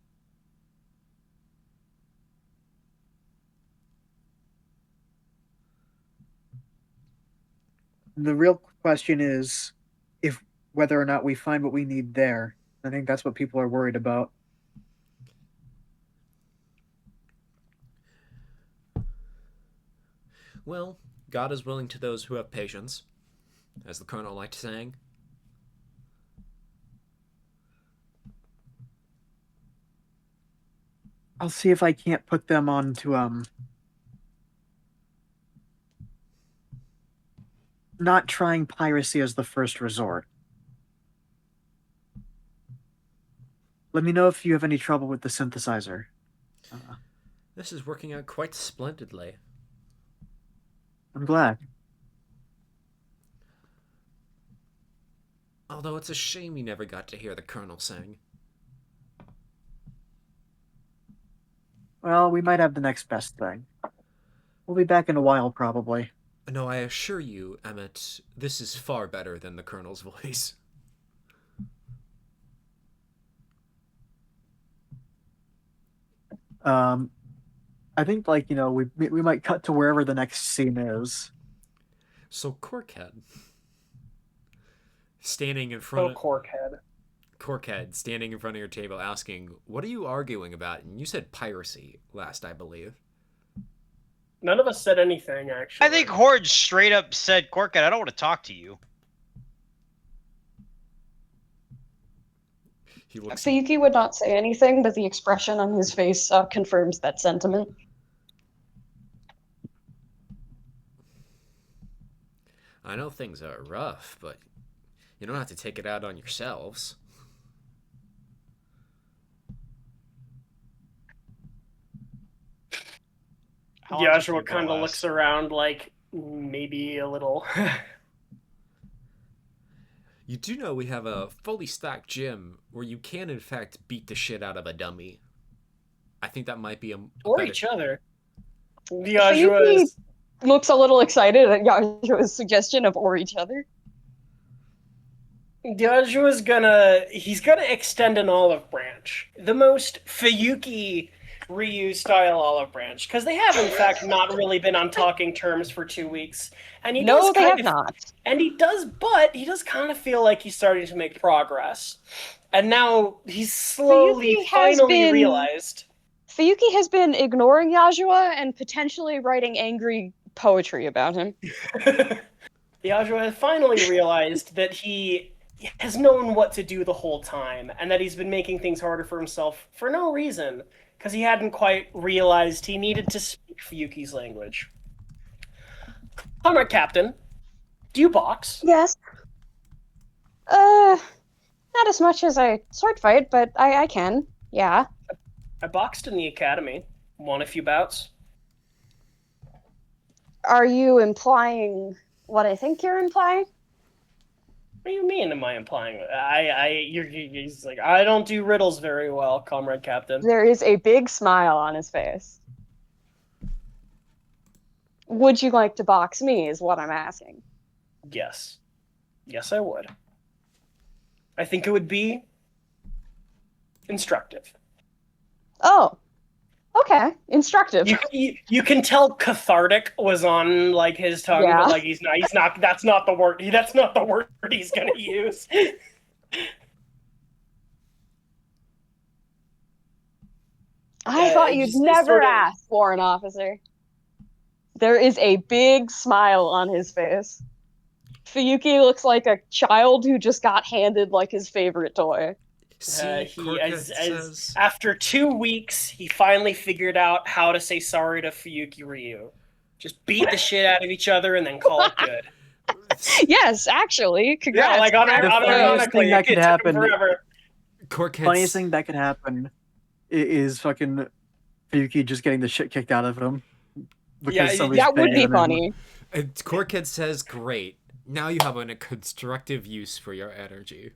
The real question is whether or not we find what we need there. I think that's what people are worried about. Well, God is willing to those who have patience, as the Colonel liked saying. I'll see if I can't put them on to not trying piracy as the first resort. Let me know if you have any trouble with the synthesizer. This is working out quite splendidly. I'm glad. Although it's a shame you never got to hear the Colonel sing. Well, we might have the next best thing. We'll be back in a while, probably. No, I assure you, Emet, this is far better than the Colonel's voice. I think, we might cut to wherever the next scene is. So Corkhead, standing in front of... Corkhead, standing in front of your table asking, what are you arguing about? And you said piracy last, I believe. None of us said anything, actually. I think Horde straight up said, Corkhead, I don't want to talk to you. Fuyuki would not say anything, but the expression on his face confirms that sentiment. I know things are rough, but you don't have to take it out on yourselves. Jozsua kind of looks around like maybe a little. You do know we have a fully stacked gym where you can, in fact, beat the shit out of a dummy. I think that might be or better... each other. Jozsua looks a little excited at Joshua's suggestion of or each other. Joshua's he's gonna extend an olive branch. The most Fuyuki Ryu style olive branch. Because they have, in fact, not really been on talking terms for 2 weeks. And he no, they have not. And he does kind of feel like he's starting to make progress. And now he's finally realized. Fuyuki has been ignoring Jozsua and potentially writing angry poetry about him. Jozsua has finally realized that he has known what to do the whole time, and that he's been making things harder for himself for no reason, because he hadn't quite realized he needed to speak Fuyuki's language. Comrade Captain, do you box? Yes. Not as much as I sword fight, but I can. Yeah. I boxed in the academy, won a few bouts. Are you implying what I think you're implying? What do you mean? Am I implying? He's like, I don't do riddles very well, Comrade Captain. There is a big smile on his face. Would you like to box me, is what I'm asking. Yes. Yes, I would. I think it would be instructive. Oh, okay. Instructive. You can tell cathartic was on like his tongue, Yeah. but like he's not. That's not the word. That's not the word he's gonna use. I thought you'd just never sort of- ask, Warrant Officer. There is a big smile on his face. Fuyuki looks like a child who just got handed like his favorite toy. See, says, after 2 weeks, he finally figured out how to say sorry to Fuyuki Ryu. Just beat the shit out of each other and then call it good. Yes, actually, congrats. Yeah, like unironically, that could happen. Forever. Funniest thing that could happen is fucking Fuyuki just getting the shit kicked out of him. That would be funny. And Corkhead says, "Great, now you have a constructive use for your energy."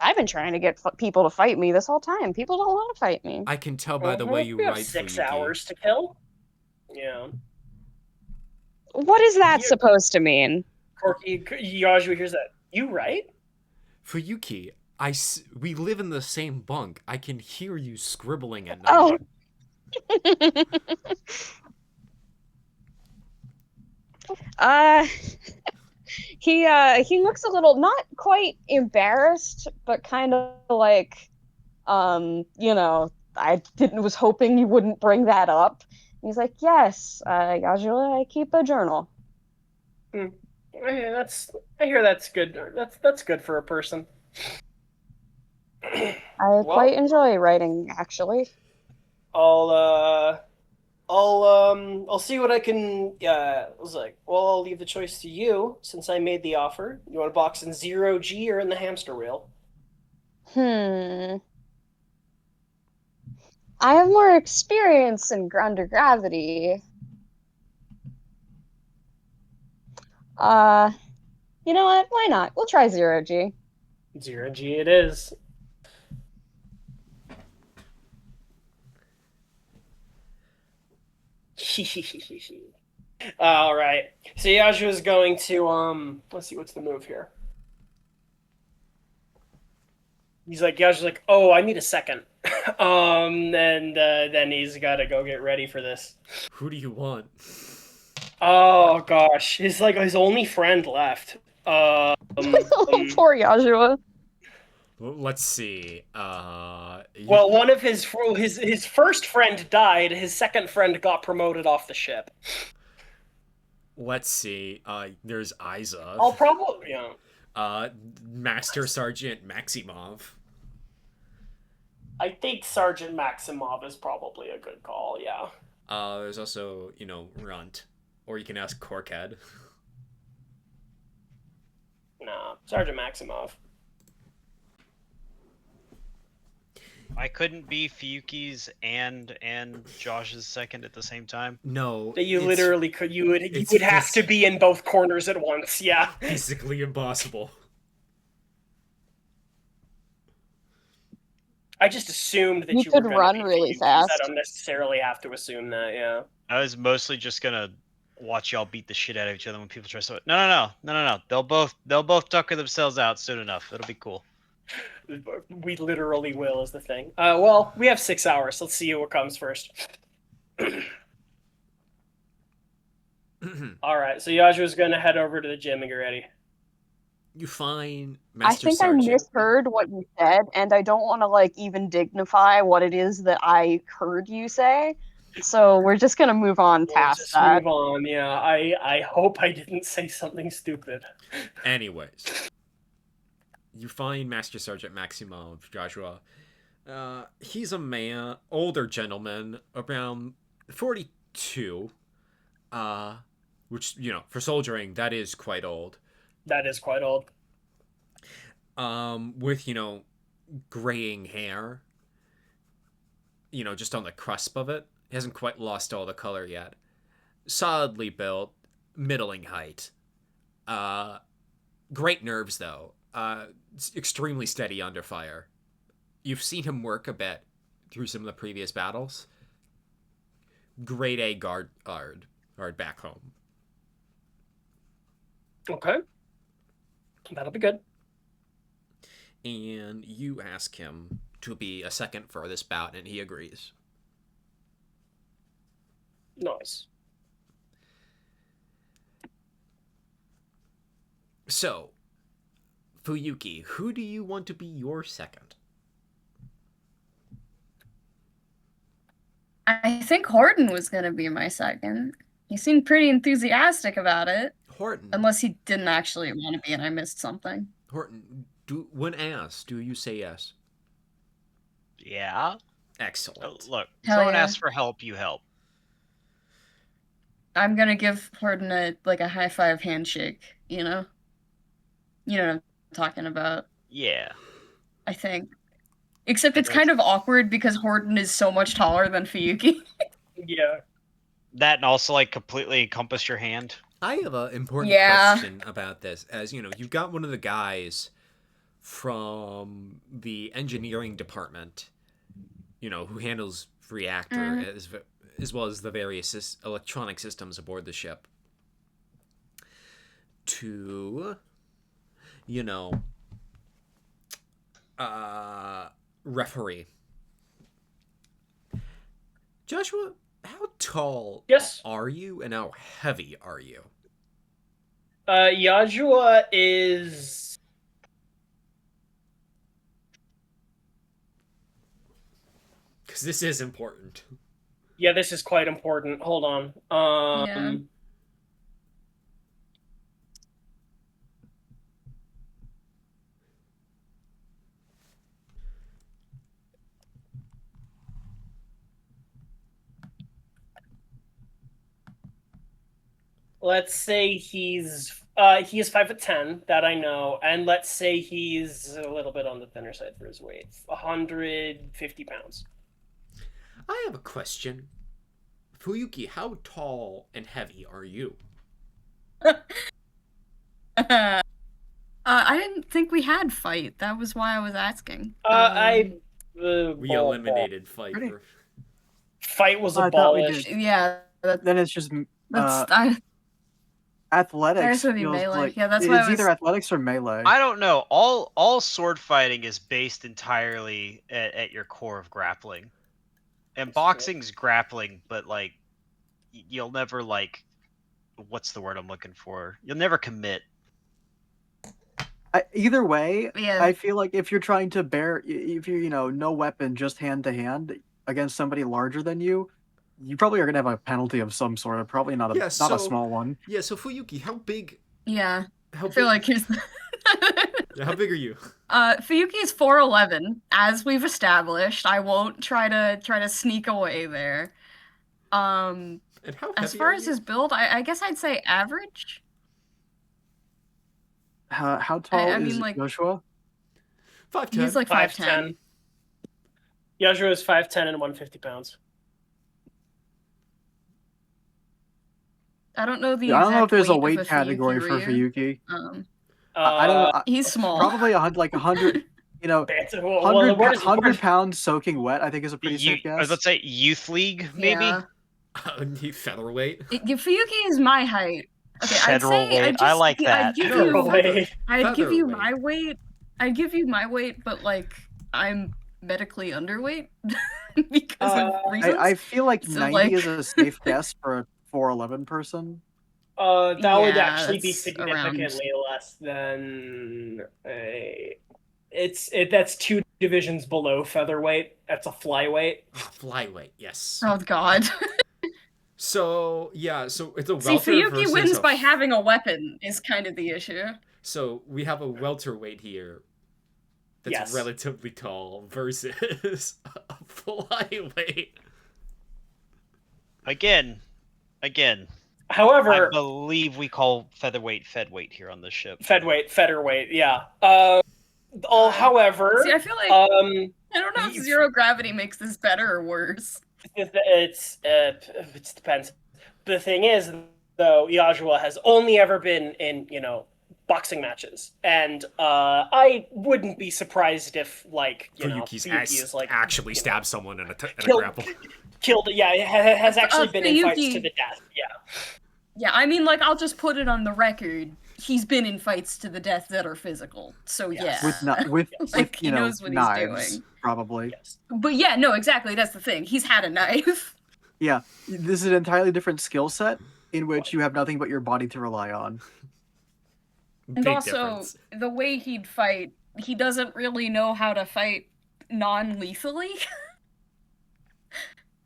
I've been trying to get people to fight me this whole time. People don't want to fight me. I can tell by the way you we have write. 6 Fuyuki. hours to kill. Yeah. What is that supposed to mean? Corky, Yozsua hears that. You right? Fuyuki, we live in the same bunk. I can hear you scribbling at night. Oh. He looks a little not quite embarrassed, but kind of like, I was hoping you wouldn't bring that up. He's like, yes, Yozsua, I keep a journal. I hear that's good. That's good for a person. I quite enjoy writing, actually. I'll see what I can. I was like, well, I'll leave the choice to you since I made the offer. You want to box in 0G or in the hamster wheel? I have more experience in under gravity. You know what? Why not? We'll try 0G. 0G it is. All right. So Yozsua is going to let's see, what's the move here? He's like, Yozsua's like, oh, I need a second. And then he's got to go get ready for this. Who do you want? Oh gosh, his only friend left. Poor Yozsua. Let's see. Well, one of his first friend died. His second friend got promoted off the ship. Let's see. There's Isa. I'll probably Master Sergeant Maximov. I think Sergeant Maximov is probably a good call. Yeah. There's also Runt, or you can ask Corkhead. Nah, Sergeant Maximov. I couldn't be Fuyuki's and Josh's second at the same time. No, That you literally could. You would have to be in both corners at once. Yeah. Physically impossible. I just assumed that You you could were gonna run be really Fuyuki's. fast. I don't necessarily have to assume that. Yeah. I was mostly just gonna watch y'all beat the shit out of each other when people try to. No. They'll both tucker themselves out soon enough. It'll be cool. We literally will is the thing. Well, we have 6 hours. Let's see what comes first. All right, so Yozsua's going to head over to the gym and get ready. You find I Master think Sergeant. I misheard what you said, and I don't want to even dignify what it is that I heard you say. So we're just gonna move on past that. Move on. Yeah, I hope I didn't say something stupid. Anyways, you find Master Sergeant Maximov Jozsua. He's a older gentleman, around 42. Which for soldiering, that is quite old. That is quite old. with, graying hair, just on the cusp of it. He hasn't quite lost all the color yet. Solidly built, middling height. Great nerves, though. Extremely steady under fire. You've seen him work a bit through some of the previous battles. Grade A guard back home. Okay. That'll be good. And you ask him to be a second for this bout, and he agrees. Nice. So, Fuyuki, who do you want to be your second? I think Hordon was going to be my second. He seemed pretty enthusiastic about it. Hordon. Unless he didn't actually want to be and I missed something. Hordon, when asked, do you say yes? Yeah. Excellent. Look, Hell someone yeah. asks for help, you help. I'm going to give Hordon a high five handshake, You know what I'm talking about, Yeah. I think. Except it's kind of awkward because Hordon is so much taller than Fuyuki. Yeah. That and also like completely encompass your hand. I have an important Yeah. question about this. As you've got one of the guys from the engineering department, who handles reactor as well as the various electronic systems aboard the ship, to, referee. Joshua, how tall Yes. are you and how heavy are you? Yozsua is... Because this is important. Yeah, this is quite important. Hold on. Yeah. Let's say he is 5'10", that I know, and let's say he's a little bit on the thinner side for his weight, 150 pounds. I have a question. Fuyuki, how tall and heavy are you? I didn't think we had fight. That was why I was asking. We eliminated fight. Pretty- Fight was I thought we abolished. did. Yeah, Then it's just athletics. I guess it would be feels melee. like- Yeah, that's why I it's was- either athletics or melee. I don't know. All sword fighting is based entirely at your core of grappling. And boxing's grappling, but like you'll never what's the word I'm looking for? You'll never commit. Either way, Yeah. I feel like if you're trying to if you're no weapon, just hand to hand against somebody larger than you probably are gonna have a penalty of some sort. Probably not a not a small one. Yeah. So Fuyuki, how big? Yeah. How I feel big? like here's Yeah, how big are you? Fuyuki is 4'11", as we've established. I won't try to sneak away there. And how As heavy far are as you? his build, I guess I'd say average. How tall I mean, is like- Joshua? 5'10". He's like 5'10". 5'10". Yozsua is 5'10" and 150 pounds. I don't know the Yeah, I don't know if exact there's a weight weight of category for Ryu. Fuyuki. I I don't know. he's small. Probably 100. Well, 100 pounds soaking wet. I think is a pretty safe guess. Let's say youth league, maybe. Yeah. Featherweight. Fuyuki is my height. Okay, Federal I'd say weight. I like that. I'd give No, you featherweight. my weight. I'd give you my weight, but like I'm medically underweight because of reasons. I feel like So, 90 is a safe guess for a 4'11" person. That would Yeah, actually be that's significantly less than a. That's 2 divisions below featherweight. That's a flyweight. Flyweight, yes. Oh God. So yeah, so it's a See, welter Fuyuki versus wins a- by having a weapon is kind of the issue. So we have a welterweight here that's Yes. relatively tall versus a flyweight. Again. I However, believe we call featherweight fedweight here on this ship. featherweight, yeah. However, See, I feel like um, I don't know if you- zero gravity makes this better or worse. it depends. The thing is, though, Yozsua has only ever been in, boxing matches, and I wouldn't be surprised if, like, Fuyuki's Fuyuki is like actually stabbed someone in a killed- grapple. killed. Yeah, has actually been in fights Fuyuki- to the death. Yeah. Yeah, I mean, like, I'll just put it on the record. He's been in fights to the death that are physical. So Yes. yeah. with Like, he knows what he's knives, doing. probably. Yes. But yeah, no, exactly. That's the thing. He's had a knife. Yeah, this is an entirely different skill set in which you have nothing but your body to rely on. And Big also, difference. the way he'd fight, he doesn't really know how to fight non-lethally.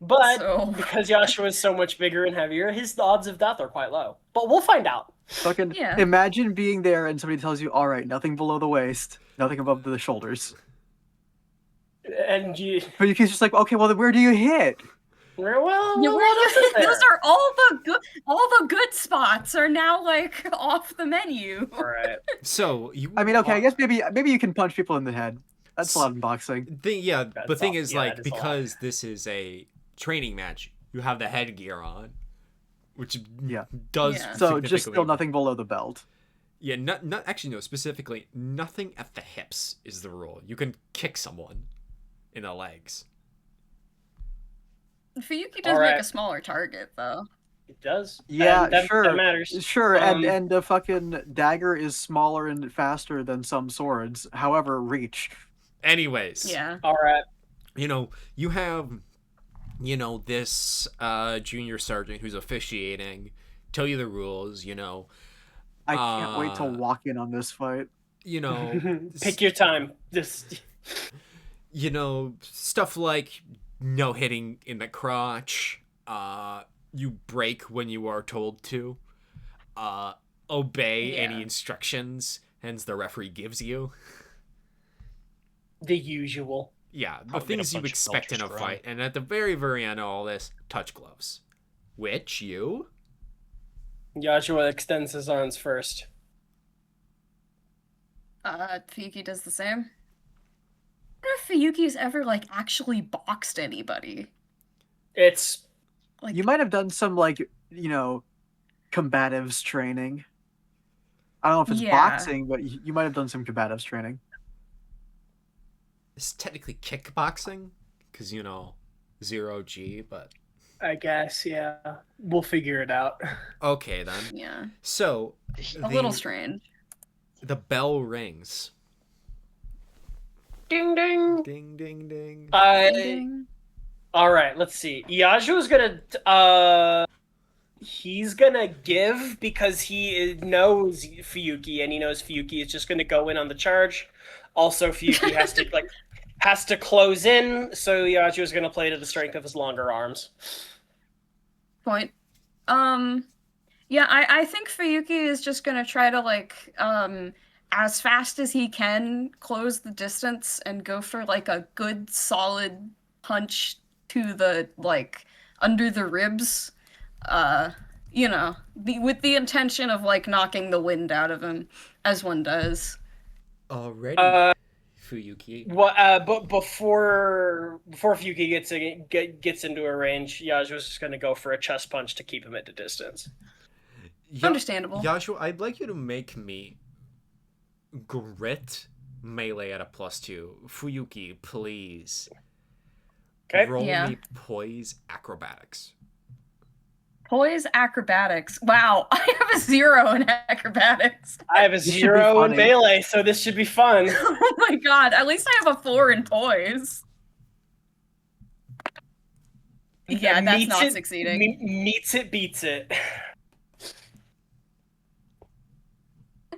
But So- because Yozsua is so much bigger and heavier, his odds of death are quite low. But we'll find out. Fucking Yeah. imagine being there and somebody tells you, "All right, nothing below the waist, nothing above the shoulders." And you, But you can just like, okay, well, then where do you hit? well, Yeah, what else is there? those are all the good spots are now like off the menu. All right. So you. I mean, okay, I guess maybe you can punch people in the head. That's allowed in boxing. The That's thing all- is, yeah, like, that is a lot. because this is a training match, you have the headgear on, which Yeah. does Yeah. So just still significantly- nothing below the belt. Yeah, not actually no. Specifically, nothing at the hips is the rule. You can kick someone in the legs. Fuyuki does Alright. make a smaller target though. It does. Yeah, And that, sure. That matters. Sure, Um, and the fucking dagger is smaller and faster than some swords. However, reach. Anyways, Yeah. All right. you have, this junior sergeant who's officiating, tell you the rules. I can't wait to Uh, walk in on this fight. Pick your time. Just Stuff like no hitting in the crotch, you break when you are told to, obey any Yeah. instructions, hence the referee gives you. the usual. Yeah, the Probably things a you bunch of expect in a belchers fight. And at the very, very end of all this, touch gloves. Which you... Yozsua extends his arms first. Fuyuki does the same. I wonder if Fuyuki's ever like actually boxed anybody. It's Like You might have done some combatives training. I don't know if it's Yeah. boxing, but you might have done some combatives training. It's technically kickboxing, because, 0G, but... I guess, yeah. We'll figure it out. Okay, then. yeah, So, a little strange. the bell rings. Ding ding. Ding, ding, ding. Ding. All right, let's see. Yasuo's gonna he's gonna give because he knows Fuyuki and he knows Fuyuki is just gonna go in on the charge. Also, Fuyuki has to close in, so Yasuo's gonna play to the strength of his longer arms. Point. Yeah, I think Fuyuki is just gonna try to as fast as he can close the distance and go for a good solid punch to the under the ribs. With the intention of knocking the wind out of him, as one does. Already, Fuyuki. But before Fuyuki gets into a range, Yasuo's just gonna go for a chest punch to keep him at a distance. Understandable. Yasuo, I'd like you to make me grit melee at a +2. Fuyuki, please. Okay. Roll Yeah. me poise acrobatics. Poise acrobatics. Wow, I have a 0 in acrobatics. I have a This should be 0 in funny. melee, so this should be fun. Oh my god, at least I have a 4 in poise. Yeah, that's Meets not it- succeeding. Meets it, beats it.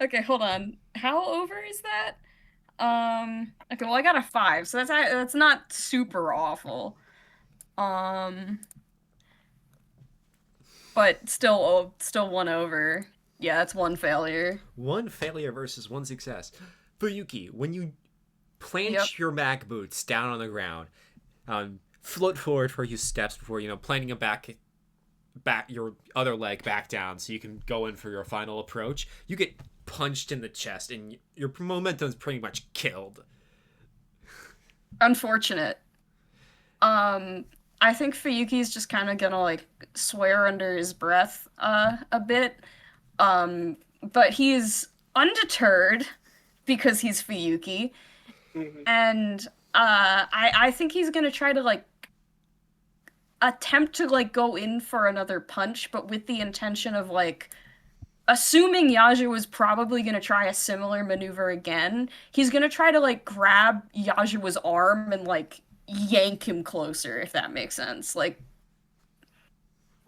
Okay, hold on. How over is that? Okay, well I got a 5, so that's not super awful. But still 1 over. Yeah, that's 1 failure. One failure versus 1 success. Fuyuki, when you plant Yep. your mag boots down on the ground, float forward for a few steps before, planting them back your other leg back down so you can go in for your final approach, you get punched in the chest, and your momentum's pretty much killed. Unfortunate. I think Fuyuki's just kind of gonna like swear under his breath a bit. But he's undeterred because he's Fuyuki. And I think he's gonna try to like attempt to like go in for another punch, but with the intention of like assuming Yaju was probably gonna try a similar maneuver again, he's gonna try to like grab Yajua's arm and like yank him closer, if that makes sense. Like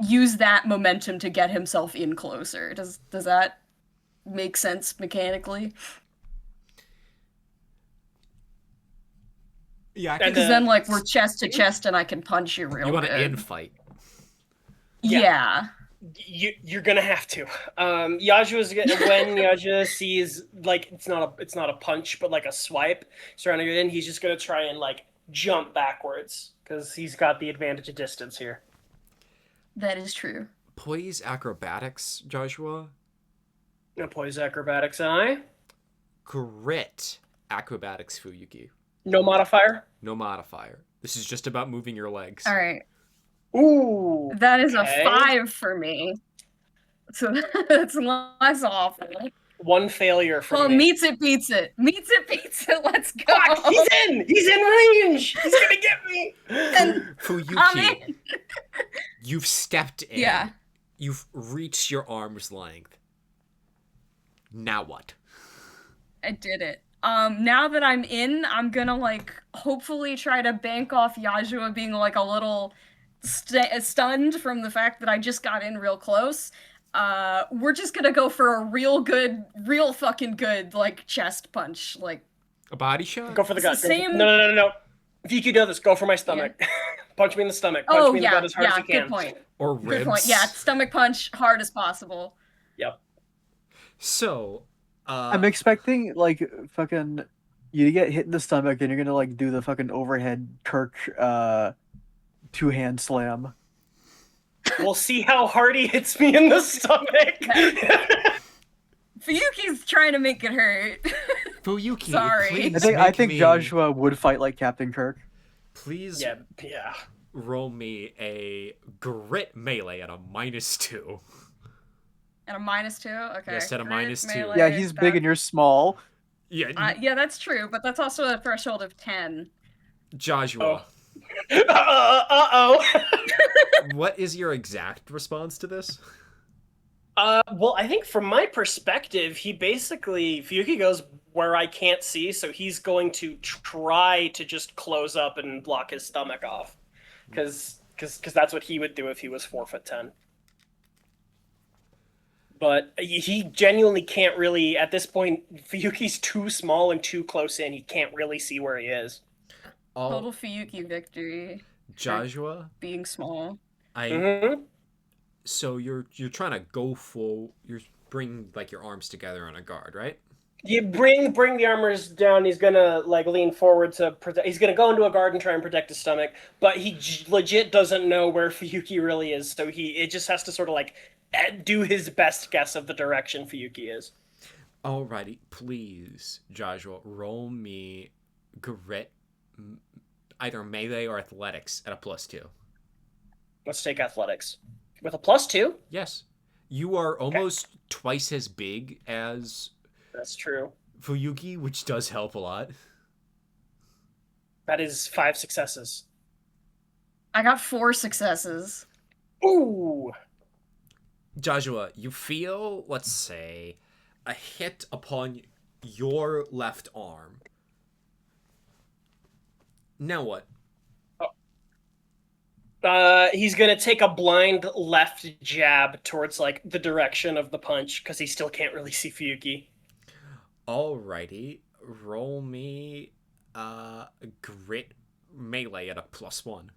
use that momentum to get himself in closer. Does that make sense mechanically? Yeah, Because then like we're chest to chest and I can punch you real you want good. to in-fight. Yeah. You're gonna have to. Yajua's when Yajua sees like it's not a punch but like a swipe surrounding it in, he's just gonna try and like jump backwards because he's got the advantage of distance here. That is true. Poise acrobatics, Jozsua. No poise acrobatics, I. Grit acrobatics, Fuyuki. No modifier. No modifier. This is just about moving your legs. All right. Ooh. That is okay. a 5 for me. So that's less awful. One failure for Well, me. meets it, beats it. Meets it, beats it. Let's go. Fuck, he's in! He's in range! He's gonna get me! And Fuyuki, you've stepped in. Yeah. You've reached your arm's length. Now what? I did it. Now that I'm in, I'm gonna like hopefully try to bank off Yajua being like a little stunned from the fact that I just got in real close. We're just gonna go for a real fucking good like chest punch, like A body shot? Go for the gut. It's the same- No. If you could do this, go for my stomach. Punch me in the stomach. Punch me in the gut as hard as you can. Good point. Or ribs? Good point. Yeah, stomach punch, hard as possible. Yep. So, I'm expecting like fucking you to get hit in the stomach and you're gonna like do the fucking overhead Kirk 2-hand slam. We'll see how hard he hits me in the stomach. Fuyuki's trying to make it hurt. Fuyuki, Sorry. please I think me- Joshua would fight like Captain Kirk. Please Yeah. roll me a grit melee at a -2. At a -2? Okay. Yes, at a Grit, -2. melee, Yeah, he's big and you're small. Yeah, Yeah, that's true, but that's also a threshold of 10. Joshua, Uh-oh. what is your exact response to this? Well, I think from my perspective, Fuyuki goes where I can't see, so he's going to try to just close up and block his stomach off. Because that's what he would do if he was 4'10". But he genuinely can't really, at this point, Fuyuki's too small and too close in, he can't really see where he is. Total Fuyuki victory. Joshua, Being small. So you're trying to go full. You're bring like your arms together on a guard, right? You bring the armors down. He's gonna like lean forward to protect. He's gonna go into a guard and try and protect his stomach, but he legit doesn't know where Fuyuki really is. So it just has to sort of like do his best guess of the direction Fuyuki is. Alrighty, please, Joshua, roll me grit, either melee or athletics at a +2. Let's take athletics with a +2. Yes, you are almost twice as big as That's true. Fuyuki, which does help a lot. That is 5 successes. I got 4 successes. Ooh. Joshua, you feel, let's say, a hit upon your left arm. Now what? He's gonna take a blind left jab towards like the direction of the punch because he still can't really see Fuyuki. Alrighty, roll me grit melee at a +1.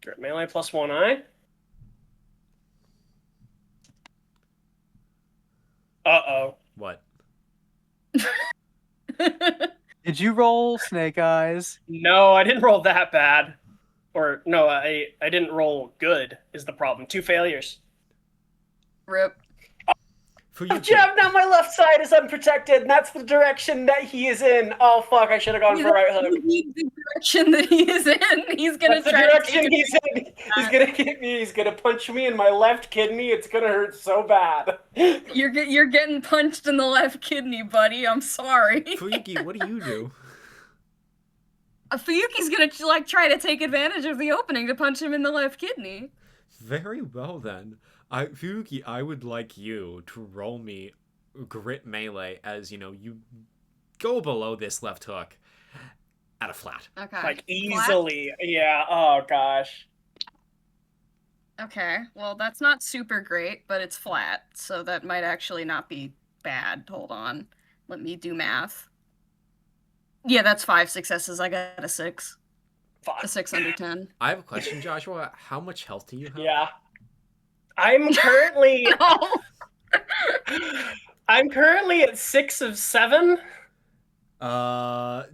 Grit melee +1, aye. Uh-oh. What? Did you roll Snake Eyes? No, I didn't roll that bad. Or, no, I didn't roll good, is the problem. 2 failures. Rip. Fuyuki. Jab, now my left side is unprotected, and that's the direction that he is in. Oh fuck, I should have gone for right hook. The direction that he is in. He's gonna That's the try direction to take he's in. He's gonna hit me. He's gonna punch me in my left kidney. It's gonna hurt so bad. You're getting punched in the left kidney, buddy. I'm sorry. Fuyuki, what do you do? Fuyuki's gonna like try to take advantage of the opening to punch him in the left kidney. Very well then. Fuyuki, I would like you to roll me grit melee as, you go below this left hook at a flat. Okay. Like easily. Flat? Yeah. Oh gosh. Okay. Well, that's not super great, but it's flat, so that might actually not be bad. Hold on. Let me do math. Yeah, that's 5 successes. I got a 6. Fuck. A 6 under 10. I have a question, Jozsua. How much health do you have? Yeah. I'm currently I'm currently at 6 of 7.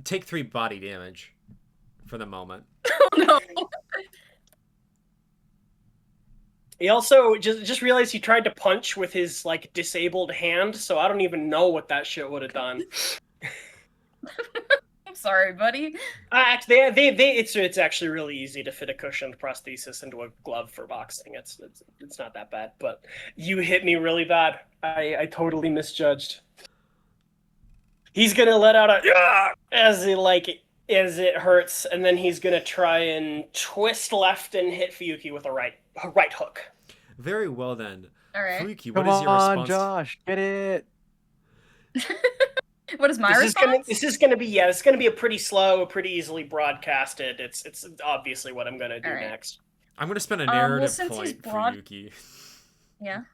Take 3 body damage for the moment. Oh no. He also just realized he tried to punch with his like disabled hand, so I don't even know what that shit would have done. I'm sorry, buddy. Actually, it's actually really easy to fit a cushioned prosthesis into a glove for boxing. It's not that bad, but you hit me really bad. I totally misjudged. He's gonna let out a as it hurts, and then he's gonna try and twist left and hit Fuyuki with a right hook. Very well then. All right. Fuyuki, what is your response? Come on, Josh, get it. What is my response? This is gonna be a pretty slow, pretty easily broadcasted. It's obviously what I'm gonna do next. I'm gonna spend a narrative since he's point for Fuyuki. Yeah.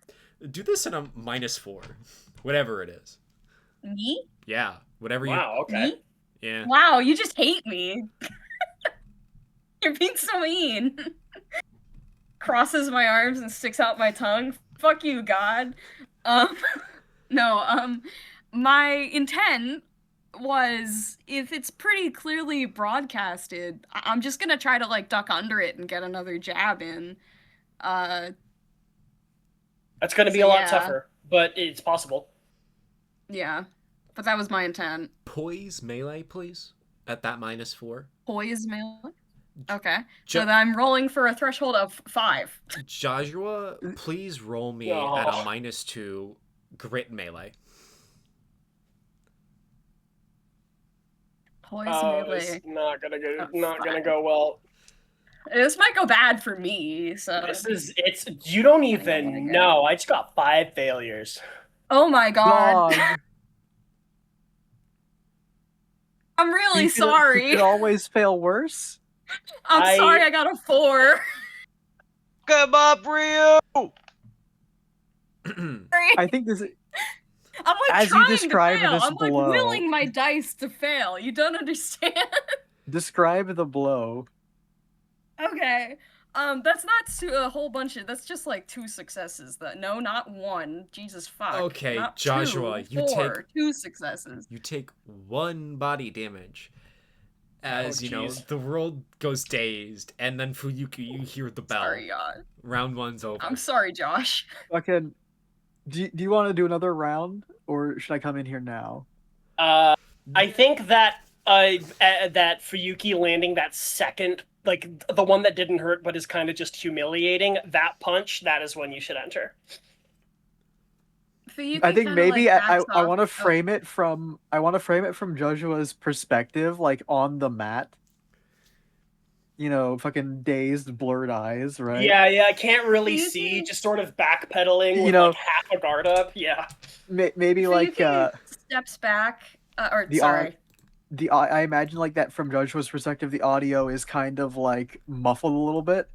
Do this in a -4, whatever it is. Me? Yeah, whatever you. Wow. Okay. Me? Yeah. Wow, you just hate me. You're being so mean. Crosses my arms and sticks out my tongue. Fuck you, God. No, my intent was, if it's pretty clearly broadcasted, I'm just gonna try to like duck under it and get another jab in. That's gonna be a lot tougher, but it's possible. Yeah, but that was my intent. Poise melee, please. At that -4. Poise melee. Okay, so then I'm rolling for a threshold of 5. Jozsua, please roll me at a -2 grit melee. Poise melee. It's not gonna go well. This might go bad for me. So you don't even know. I just got 5 failures. Oh my god. I'm really sorry. You could always fail worse. I'm sorry I got a 4. Come up, Ryu! I think this is... I'm like as trying you describe to fail. this I'm blow, like willing my dice to fail. You don't understand? Describe the blow. Okay. That's not a whole bunch of. That's just like 2 successes. No, not 1. Jesus fuck. Okay, not Jozsua, 2, you 4, take 2 successes. You take 1 body damage. As the world goes dazed, and then Fuyuki, you hear the bell. Sorry, God. Round 1's over. I'm sorry, Josh. Okay. Do you want to do another round, or should I come in here now? I think that that Fuyuki landing that second, like the one that didn't hurt but is kind of just humiliating, that punch, that is when you should enter. I think maybe I want to frame it from Joshua's perspective, like on the mat. Fucking dazed, blurred eyes, right? Yeah, I can't really see, just sort of backpedaling with like half a guard up. Yeah. Maybe like steps back, or the sorry. I imagine like that from Joshua's perspective, the audio is kind of like muffled a little bit.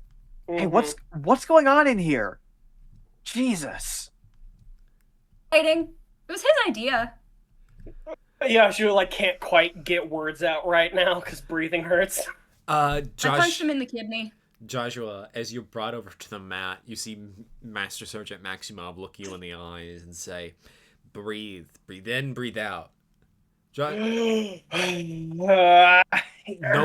Hey, what's going on in here? Jesus. Fighting. It was his idea. Yeah, she like can't quite get words out right now because breathing hurts. I punched him in the kidney. Jozsua, as you're brought over to the mat, you see Master Sergeant Maximov look you in the eyes and say, breathe in, breathe out. No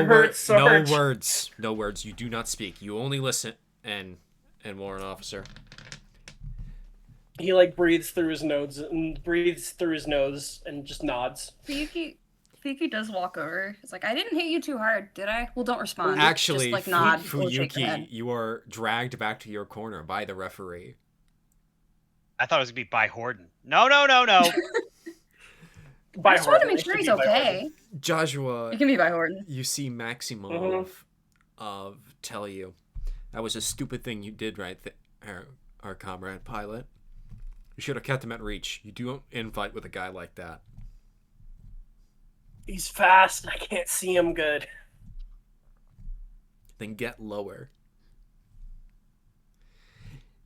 words. You do not speak. You only listen. And Warrant Officer. He like breathes through his nose and just nods. Fuyuki does walk over. He's like, I didn't hit you too hard, did I? Well, don't respond. Actually, just like nod or shake your Fuyuki, head. you are dragged back to your corner by the referee. I thought it was gonna be by Hordon. No, no, no, no. I just want to Hordon. make It sure should he's be by okay. Joshua, It can be by Hordon. you see Maximov tell you, that was a stupid thing you did right there, our comrade pilot. You should have kept him at reach. You don't infight with a guy like that. He's fast and I can't see him good. Then get lower.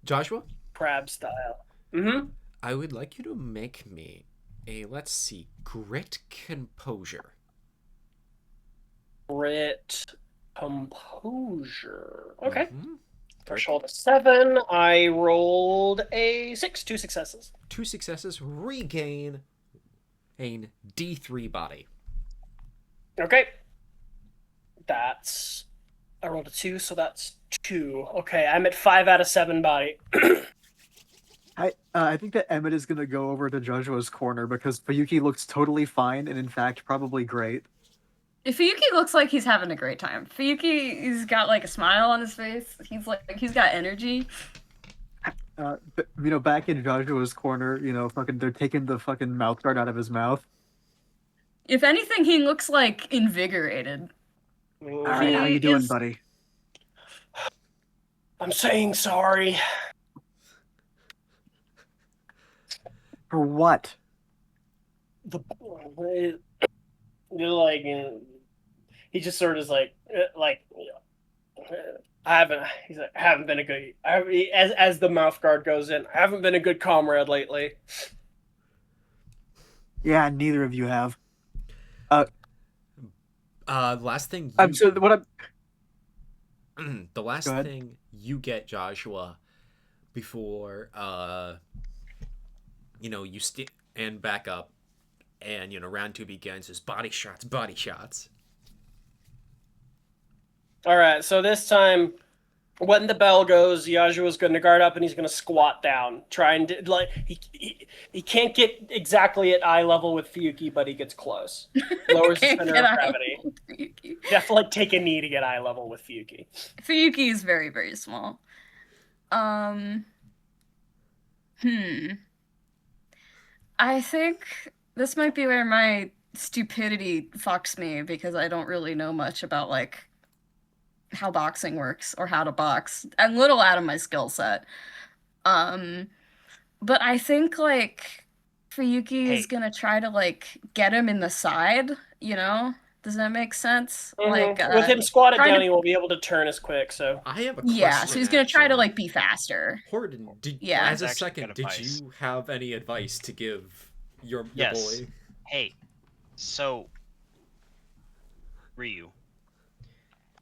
Joshua? Crab style. Mm-hmm. I would like you to make me a, let's see, grit composure. Grit composure. Okay. Mhm. Threshold of 7. I rolled a 6. 2 successes. 2 successes, regain a D3 body. Okay. I rolled a 2, so that's 2. Okay, I'm at 5 out of 7 body. I think that Emmett is gonna go over to Joshua's corner because Fuyuki looks totally fine and in fact probably great. If Fuyuki looks like he's having a great time. He's got like a smile on his face. He's got energy. But, back in Joshua's corner, they're taking the fucking mouth guard out of his mouth. If anything, he looks like invigorated. All right, how you doing, buddy? I'm saying sorry. For what? Like, he just sort of is like I haven't been a good, as the mouth guard goes in, I haven't been a good comrade lately. Yeah, neither of you have. Last thing the last thing you get, Joshua, before you stand back up and round 2 begins is body shots. All right, so this time when the bell goes, Yoshua's going to guard up and he's going to squat down, trying to he can't get exactly at eye level with Fuyuki, but he gets close. Lowers the center of gravity. You have to take a knee to get eye level with Fuyuki. Fuyuki is very, very small. I think this might be where my stupidity fucks me because I don't really know much about how boxing works or how to box. I'm a little out of my skill set. But I think Fuyuki is gonna try to get him in the side, Does that make sense? Mm-hmm. With him squatted down, he won't be able to turn as quick. So I have a question. Yeah, so he's gonna try to be faster. Hordon, as a second, did you have any advice to give your boy? Hey, so Ryu.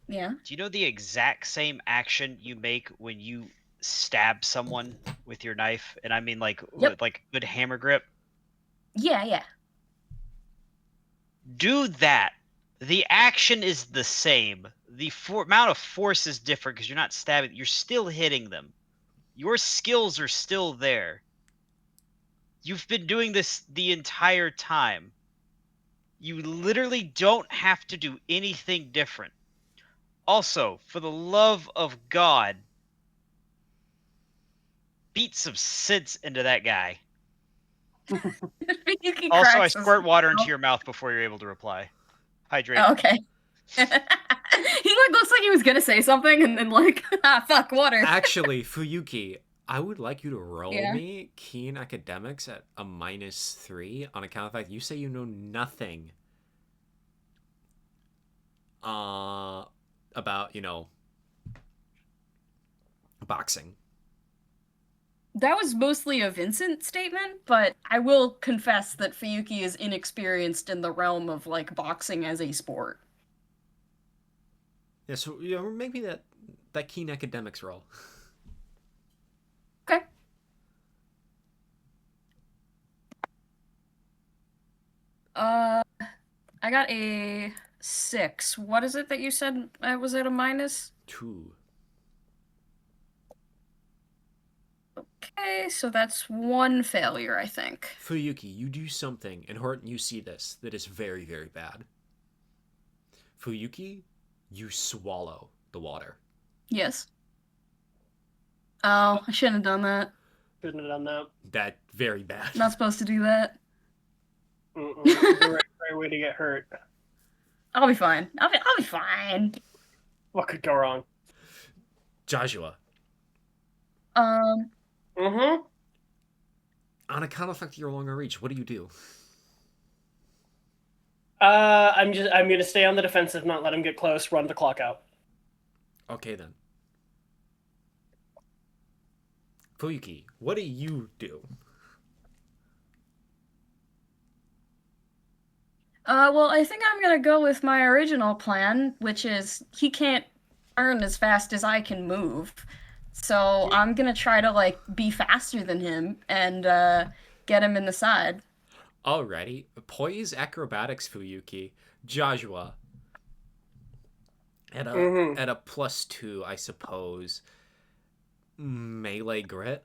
Yeah. Do you know the exact same action you make when you stab someone with your knife? And I mean with good hammer grip? Yeah. Do that. The action is the same. The amount of force is different because you're not stabbing. You're still hitting them. Your skills are still there. You've been doing this the entire time. You literally don't have to do anything different. Also, for the love of God, beat some sense into that guy. Also, I squirt water into your mouth before you're able to reply. Hydrate. Oh, okay. He looks like he was gonna say something and then fuck, water. Actually, Fuyuki, I would like you to roll me Keen Academics at a -3 on account of the fact you say you know nothing about, boxing. That was mostly a Vincent statement, but I will confess that Fuyuki is inexperienced in the realm of boxing as a sport. Yeah, so make me that Keen Academics roll. Okay. I got a 6. What is it that you said I was at a -2? Okay, so that's one failure, I think. Fuyuki, you do something, and Hordon, you see this, that is very, very bad. Fuyuki, you swallow the water. Yes. Oh, I shouldn't have done that. Shouldn't have done that. That very bad. Not supposed to do that. The right way to get hurt. I'll be fine. I'll be fine. What could go wrong? Jozsua, Mm-hmm. on account of the fact that you're longer reach, what do you do? I'm gonna stay on the defensive, not let him get close, run the clock out. Okay, then. Fuyuki, what do you do? Well, I think I'm gonna go with my original plan, which is he can't turn as fast as I can move. So I'm gonna try to, like, be faster than him and get him in the side. Alrighty. Poise acrobatics, Fuyuki. Jozsua. At a +2, I suppose. Melee grit.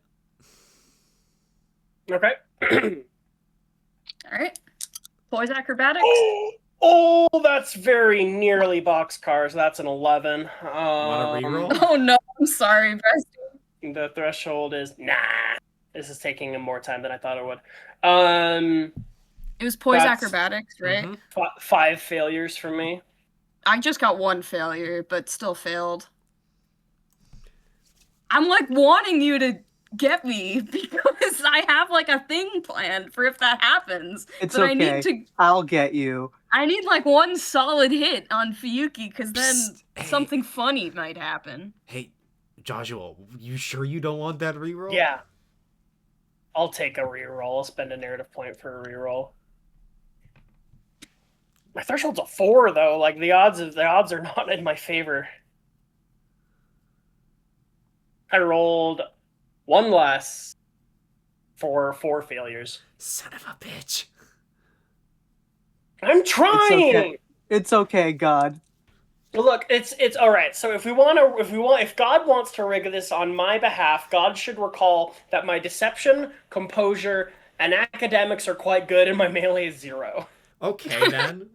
Okay. Alright. Poise acrobatics. Oh, that's very nearly boxcars. That's an 11. Want to reroll? Oh no, I'm sorry, bestie. The threshold is nah. This is taking more time than I thought it would. It was poise That's- acrobatics, right? Mhm. 5 failures for me. I just got one failure, but still failed. I'm, like, wanting you to get me because I have, like, a thing planned for if that happens. It's but okay. I'll get you. I need, like, one solid hit on Fuyuki, because then Psst, hey. something funny might happen. Hey, Jozsua, you sure you don't want that reroll? Yeah. I'll take a reroll. I'll spend a narrative point for a reroll. My threshold's a 4 though. Like the odds are not in my favor. I rolled 1 less for 4 failures. Son of a bitch. I'm trying. It's okay, God. Look, it's all right. So if God wants to rig this on my behalf, God should recall that my deception, composure, and academics are quite good, and my melee is 0. Okay, then.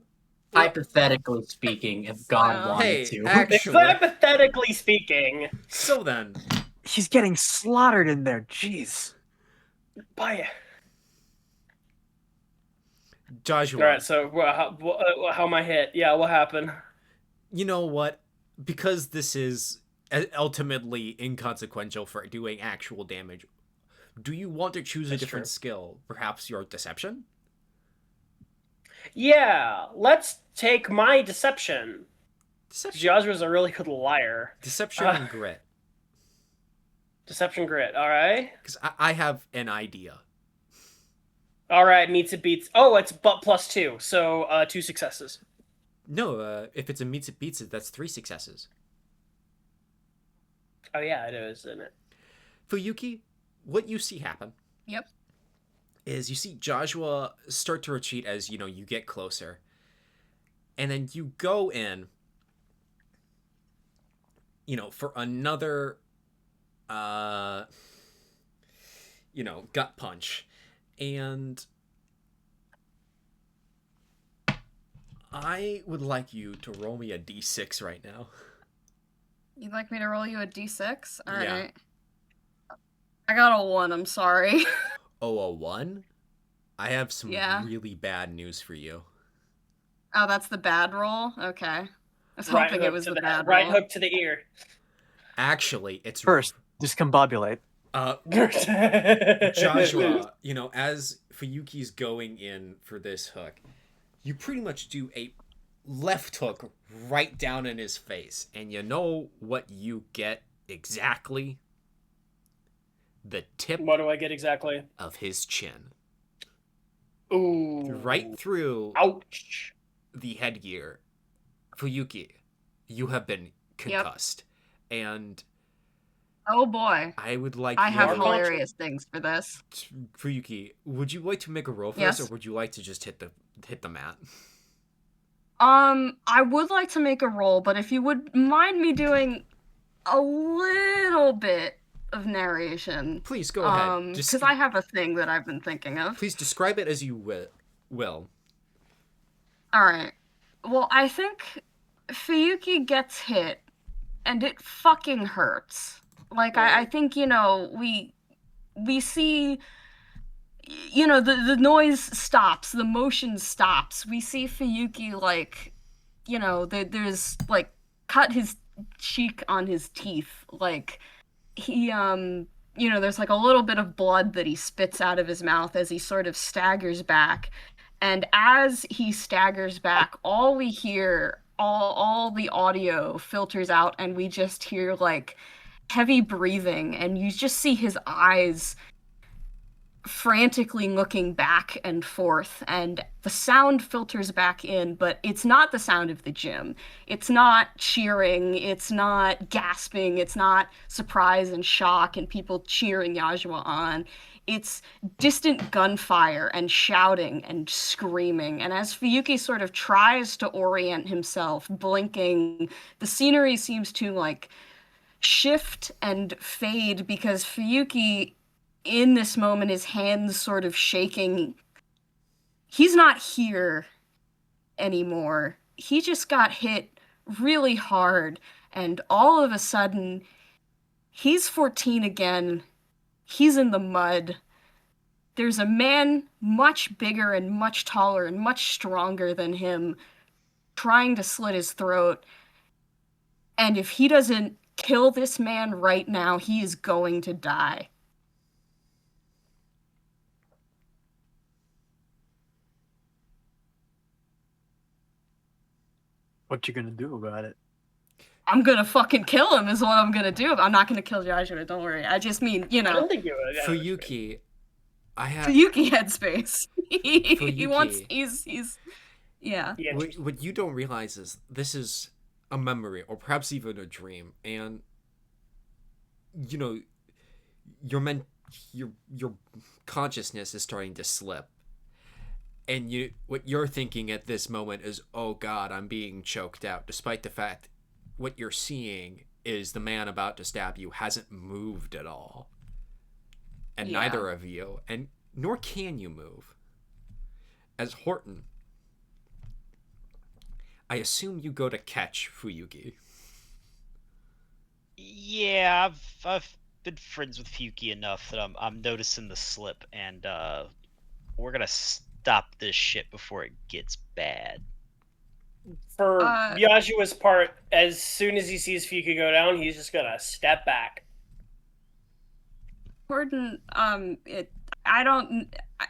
Hypothetically speaking, if God Wow. wanted Hey, to. actually. Hypothetically speaking, So then, He's getting slaughtered in there. Jeez. bye. Jozsua, All right. So how am I hit? Yeah. What happened? you know what? Because this is ultimately inconsequential for doing actual damage, do you want to choose a That's different true. skill? Perhaps your deception? Yeah. Let's take my deception. Deception, Jozsua's a really good liar. deception and grit. Deception grit. All right. Because I have an idea. All right. Meets it beats. Oh, it's but +2. So 2 successes. No, if it's a meets it beats it, that's 3 successes. Oh yeah, it is, isn't it? Fuyuki, what you see happen Yep. is you see Jozsua start to retreat as, you get closer. And then you go in, for another, gut punch. And I would like you to roll me a d6 right now. You'd like me to roll you a d6? All Yeah. right. I got a 1, I'm sorry. Oh, a 1? I have some Yeah. really bad news for you. Oh, that's the bad roll? Okay. I was Right hoping it hook was to the the bad right roll. hook to the ear. Actually, it's First, discombobulate. Jozsua, as Fuyuki's going in for this hook, you pretty much do a left hook right down in his face. And you know what you get exactly? The tip What do I get exactly? of his chin. Ooh. Right through Ouch. the headgear. Fuyuki, you have been concussed. And Oh boy. I would like I have are hilarious things for this. Fuyuki, would you like to make a roll for Yes. this, or would you like to just hit the mat? I would like to make a roll, but if you would mind me doing a little bit of narration. Please go ahead. Because I have a thing that I've been thinking of. Please describe it as you will. All right. Well, I think Fuyuki gets hit, and it fucking hurts. Like, I think, we see, the noise stops, the motion stops. We see Fuyuki, like, there's, like, cut his cheek on his teeth. Like, he, there's, like, a little bit of blood that he spits out of his mouth as he sort of staggers back. And as he staggers back, all we hear, all the audio filters out, and we just hear, like, heavy breathing, and you just see his eyes frantically looking back and forth, and the sound filters back in, but it's not the sound of the gym. It's not cheering, it's not gasping, it's not surprise and shock and people cheering Jozsua on. It's distant gunfire and shouting and screaming. And as Fuyuki sort of tries to orient himself, blinking, the scenery seems to, like, shift and fade because Fuyuki, in this moment, his hands sort of shaking. He's not here anymore. He just got hit really hard, and all of a sudden, he's 14 again. He's in the mud. There's a man much bigger and much taller and much stronger than him trying to slit his throat. And if he doesn't kill this man right now, he is going to die. What you gonna do about it? I'm gonna fucking kill him is what I'm gonna do. I'm not gonna kill Jozsua, don't worry. I just mean, I don't think you would. Fuyuki, Fuyuki headspace. He wants, he's, yeah. What you don't realize is this is a memory, or perhaps even a dream, and your consciousness is starting to slip. And what you're thinking at this moment is, oh God, I'm being choked out, despite the fact what you're seeing is the man about to stab you hasn't moved at all. And neither of you, and nor can you move. As Hordon, I assume you go to catch Fuyuki. Yeah, I've been friends with Fuyuki enough that I'm noticing the slip, and we're gonna stop this shit before it gets bad. For Joshua's part, as soon as he sees Fuyuki go down, he's just gonna step back. Hordon,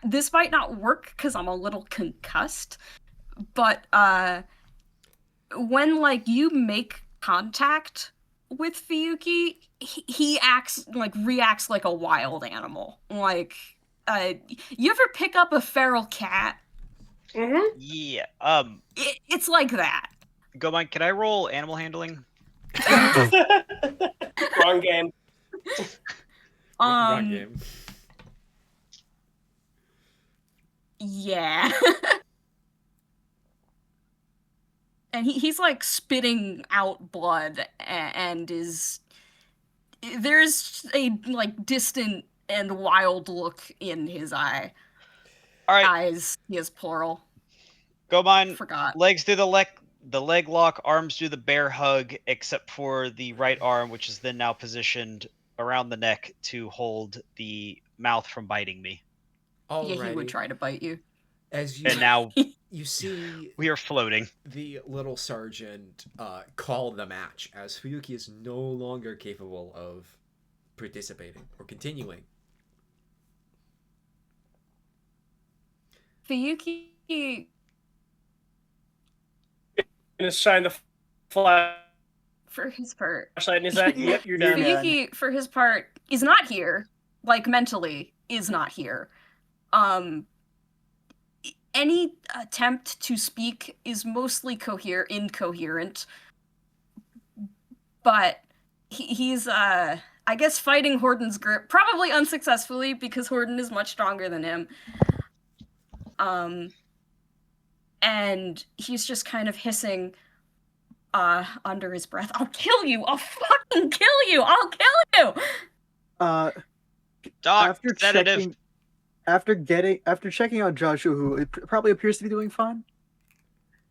this might not work because I'm a little concussed, but when, like, you make contact with Fuyuki, he reacts like a wild animal. Like, you ever pick up a feral cat? Mm-hmm. Yeah. It's like that. Go mine. Can I roll animal handling? Wrong game. Wrong game. Yeah. And he's like spitting out blood, and there's a like distant and wild look in his eye. All right. Eyes. He has plural. Go mine. Forgot. Legs do the leg lock, arms do the bear hug, except for the right arm, which is then now positioned around the neck to hold the mouth from biting me. Alrighty. Yeah, he would try to bite you. As you And now you see we are floating. The little sergeant call the match as Fuyuki is no longer capable of participating or continuing. Fuyuki And shine the flashlight for his part. in his eye. Yep, you're done. Fuyuki, for his part, is not here. Like, mentally, is not here. Any attempt to speak is mostly incoherent. But he's, I guess, fighting Hordon's grip. Probably unsuccessfully, because Hordon is much stronger than him. And he's just kind of hissing under his breath, I'll kill you! I'll fucking kill you! I'll kill you! Uh, Doc, after sedative. checking out Joshua, who probably appears to be doing fine.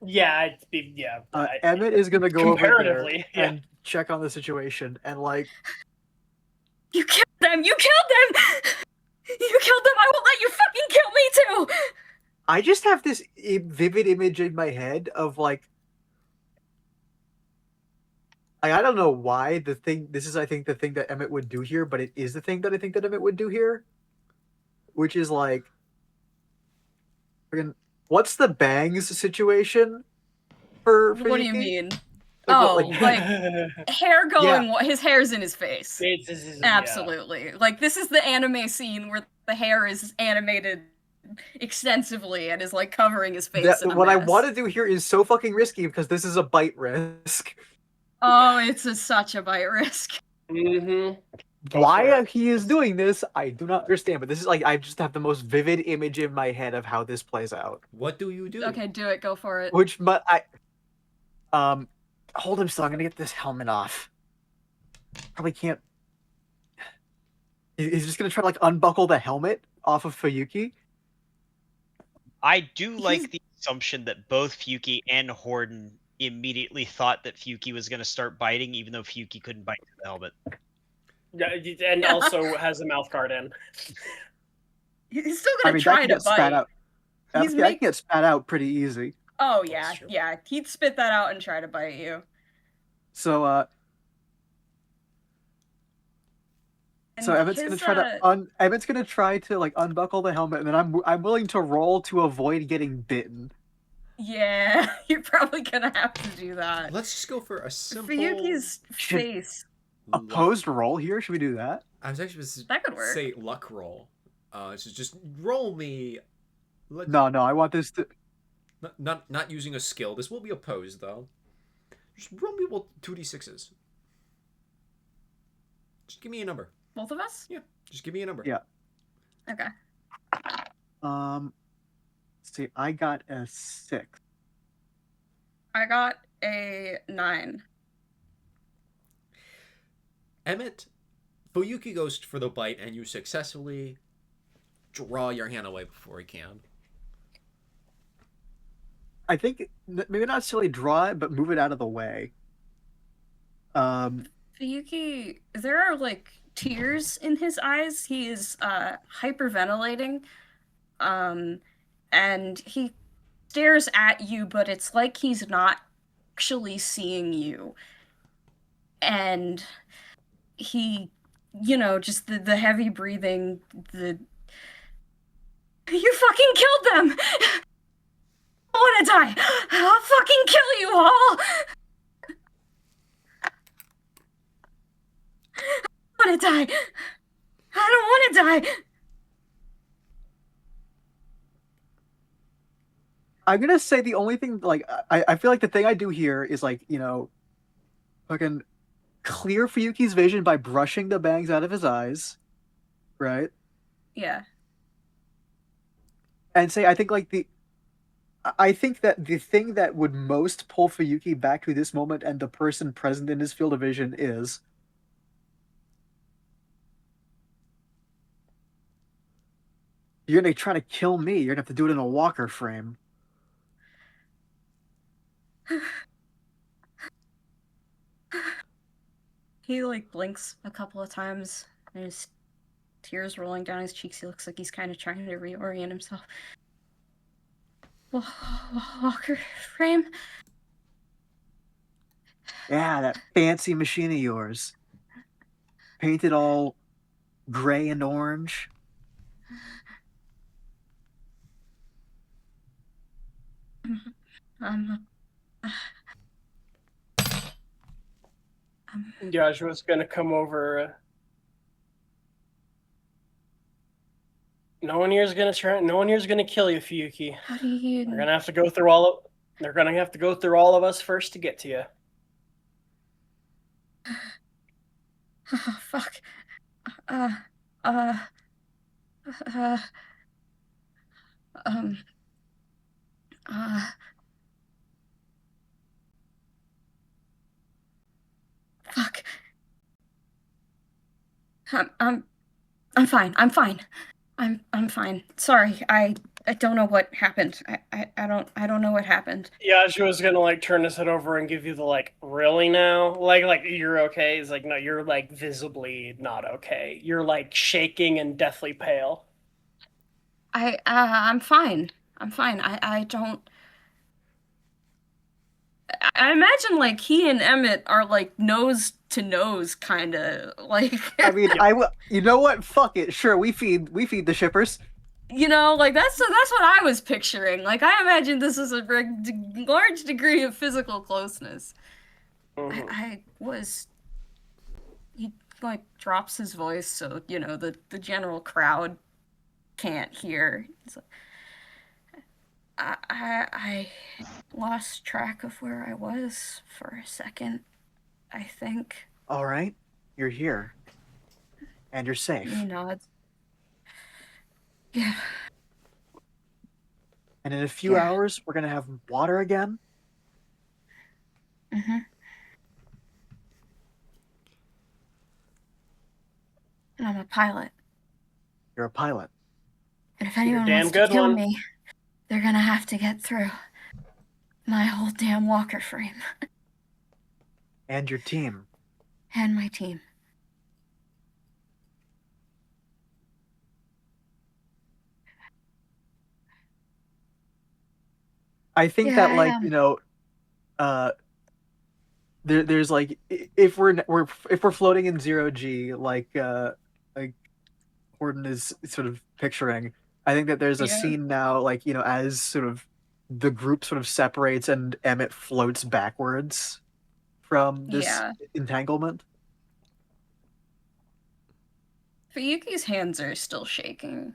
Yeah, Emet is gonna go over there comparatively, yeah. and check on the situation, and like, You killed them! You killed them! You killed them! I won't let you fucking kill me too! I just have this vivid image in my head of like, I don't know why this is I think the thing that Emet would do here, but it is the thing that I think that Emet would do here, which is like, what's the bangs situation for What do you Yuki? mean? Like, like hair going. His hair's in his face. It's Absolutely. Like this is the anime scene where the hair is animated extensively and is like covering his face. What I want to do here is so fucking risky because this is a bite risk. Oh, it's such a bite risk. Mm-hmm. Why he is doing this, I do not understand. But this is like, I just have the most vivid image in my head of how this plays out. What do you do? Okay, do it. Go for it. Hold him still. I'm gonna get this helmet off. Probably can't. He's just gonna try to like unbuckle the helmet off of Fuyuki. I do like the assumption that both Fuyuki and Hordon immediately thought that Fuyuki was going to start biting, even though Fuyuki couldn't bite through the helmet. Yeah, and also has a mouth guard in. He's still gonna try to bite. Out. I can get spat out pretty easy. Oh yeah, yeah. He'd spit that out and try to bite you. So Emet's gonna try to like unbuckle the helmet, and then I'm willing to roll to avoid getting bitten. Yeah, you're probably gonna have to do that. Let's just go for a simple Fuyuki's face. Opposed roll here. Should we do that? I was actually that could work. Say luck roll. So just roll me. No, I want this to. Not using a skill. This will be opposed though. Just roll me 2d6s. Just give me a number. Both of us? Yeah. Just give me a number. Yeah. Okay. Let's see. I got a 6. I got a 9. Emet, Fuyuki goes for the bite, and you successfully draw your hand away before he can. I think maybe not necessarily draw it, but move it out of the way. Fuyuki, there are like tears in his eyes. He is hyperventilating, and he stares at you, but it's like he's not actually seeing you. And he, just the heavy breathing, you fucking killed them! I wanna die! I'll fucking kill you all! I wanna die! I don't wanna die! I'm gonna say the only thing, like, I feel like the thing I do here is, like, fucking clear Fuyuki's vision by brushing the bangs out of his eyes, right? Yeah. And say, I think that the thing that would most pull Fuyuki back to this moment and the person present in his field of vision is you're gonna try to kill me. You're gonna have to do it in a walker frame. He blinks a couple of times and his tears rolling down his cheeks. He looks like he's kind of trying to reorient himself. Walker frame? Yeah, that fancy machine of yours. Painted all gray and orange. Joshua's gonna come over. No one here's gonna kill you, Fuyuki. How do you? They're gonna have to go through all of us first to get to you. Oh, fuck. Fuck. I'm fine. I'm fine. I'm fine. Sorry, I don't know what happened. I don't know what happened. Yoshua's gonna like turn his head over and give you the like, really now? Like you're okay? He's like, no, you're like visibly not okay. You're like shaking and deathly pale. I'm fine. I'm fine. I don't. I imagine like he and Emmett are like nose to nose, kind of like. I mean, you know what? Fuck it. Sure, we feed the shippers. You know, like that's what I was picturing. Like I imagine this is a large degree of physical closeness. Mhm. I was. He like drops his voice so you know the general crowd can't hear. He's like, I lost track of where I was for a second. I think. All right, you're here, and you're safe. He nods. Yeah. And in a few hours, we're gonna have water again. Mm-hmm. And I'm a pilot. You're a pilot. And if anyone damn wants to good kill one. me, they're gonna have to get through my whole damn walker frame. And your team. And my team. I think Yeah, that I like am. you know, there's like if we're floating in 0G like Hordon is sort of picturing. I think that there's a Yeah. scene now like you know as sort of the group sort of separates and Emmett floats backwards from this Yeah. entanglement. Fuyuki's hands are still shaking.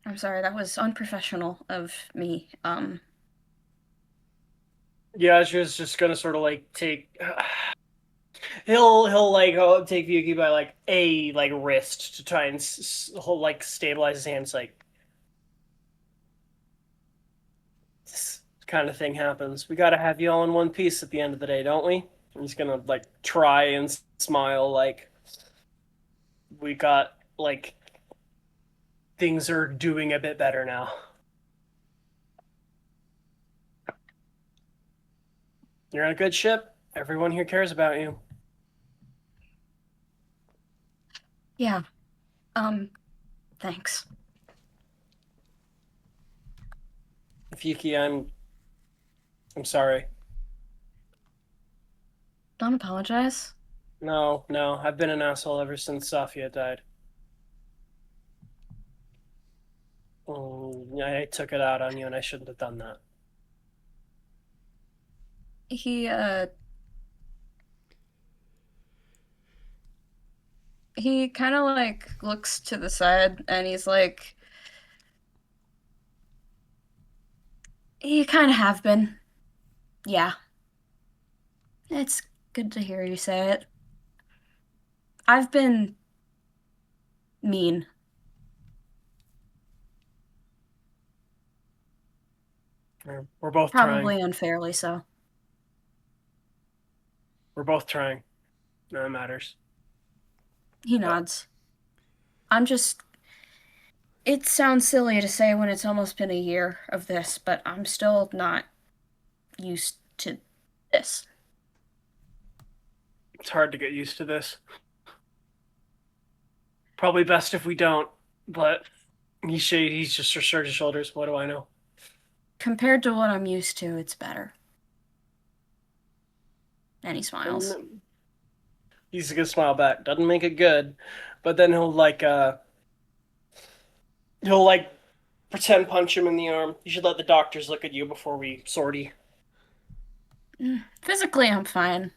I'm sorry, that was unprofessional of me. Yoshua's just gonna sort of like take. He'll like take Yuki by like a like wrist to try and he'll like stabilize his hands. Like this kind of thing happens. We gotta have you all in one piece at the end of the day, don't we? And he's gonna like try and smile like we got like things are doing a bit better now. You're on a good ship. Everyone here cares about you. Yeah. Thanks. Fuyuki, I'm sorry. Don't apologize. No, I've been an asshole ever since Safia died. I took it out on you, and I shouldn't have done that. He kind of like looks to the side and he's like, you kind of have been. Yeah. It's good to hear you say it. I've been mean. We're both Probably trying. unfairly so. We're both trying. No, it matters. He nods. I'm just. It sounds silly to say when it's almost been a year of this, but I'm still not used to this. It's hard to get used to this. Probably best if we don't, but he's just shrugged his shoulders. What do I know? Compared to what I'm used to, it's better. And he smiles. He's gonna smile back. Doesn't make it good, but then he'll pretend punch him in the arm. You should let the doctors look at you before we sortie. Physically, I'm fine.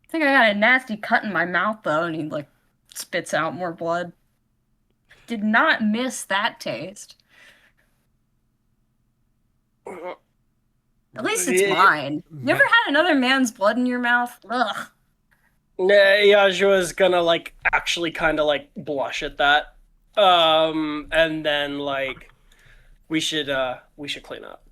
I think I got a nasty cut in my mouth, though, and he, like, spits out more blood. Did not miss that taste. At least it's mine. You ever had another man's blood in your mouth? Ugh. Yoshua's gonna, like, actually kind of, like, blush at that. And then like we should clean up.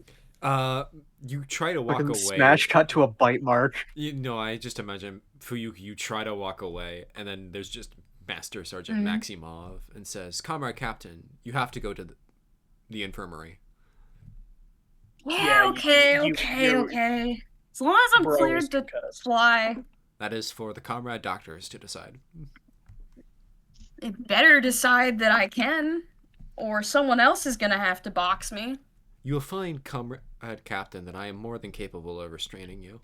You try to walk Fucking away. smash cut to a bite mark. I just imagine Fuyuki, you try to walk away, and then there's just Master Sergeant Mhm. Maximov and says, "Comrade Captain, you have to go to the infirmary." Yeah, Yeah, okay, you- okay. As long as I'm Bros cleared to concussed. fly, That is for the comrade doctors to decide. it better decide that I can, or someone else is gonna have to box me. You will find, Comrade Captain, that I am more than capable of restraining you.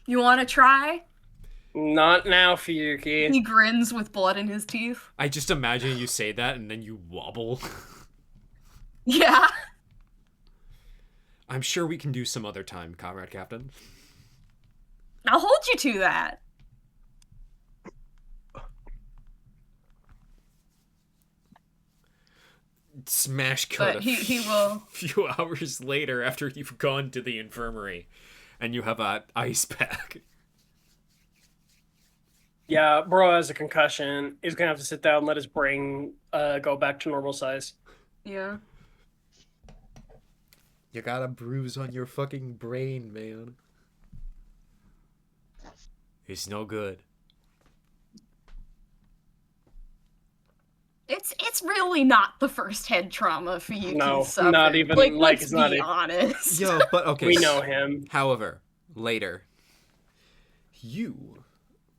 You want to try? Not now, Fuyuki. He grins with blood in his teeth. I just imagine you say that and then you wobble. Yeah. I'm sure we can do some other time, Comrade Captain. I'll hold you to that. Smash cut. But he will. A few hours later, after you've gone to the infirmary, and you have a ice pack. Yeah, bro has a concussion. He's gonna have to sit down and let his brain go back to normal size. Yeah. You got a bruise on your fucking brain, man. It's no good. It's really not the first head trauma for you. No, suffered. not even, like like, let's it's not be even- honest. Yo, but okay. We know him. However, later, you,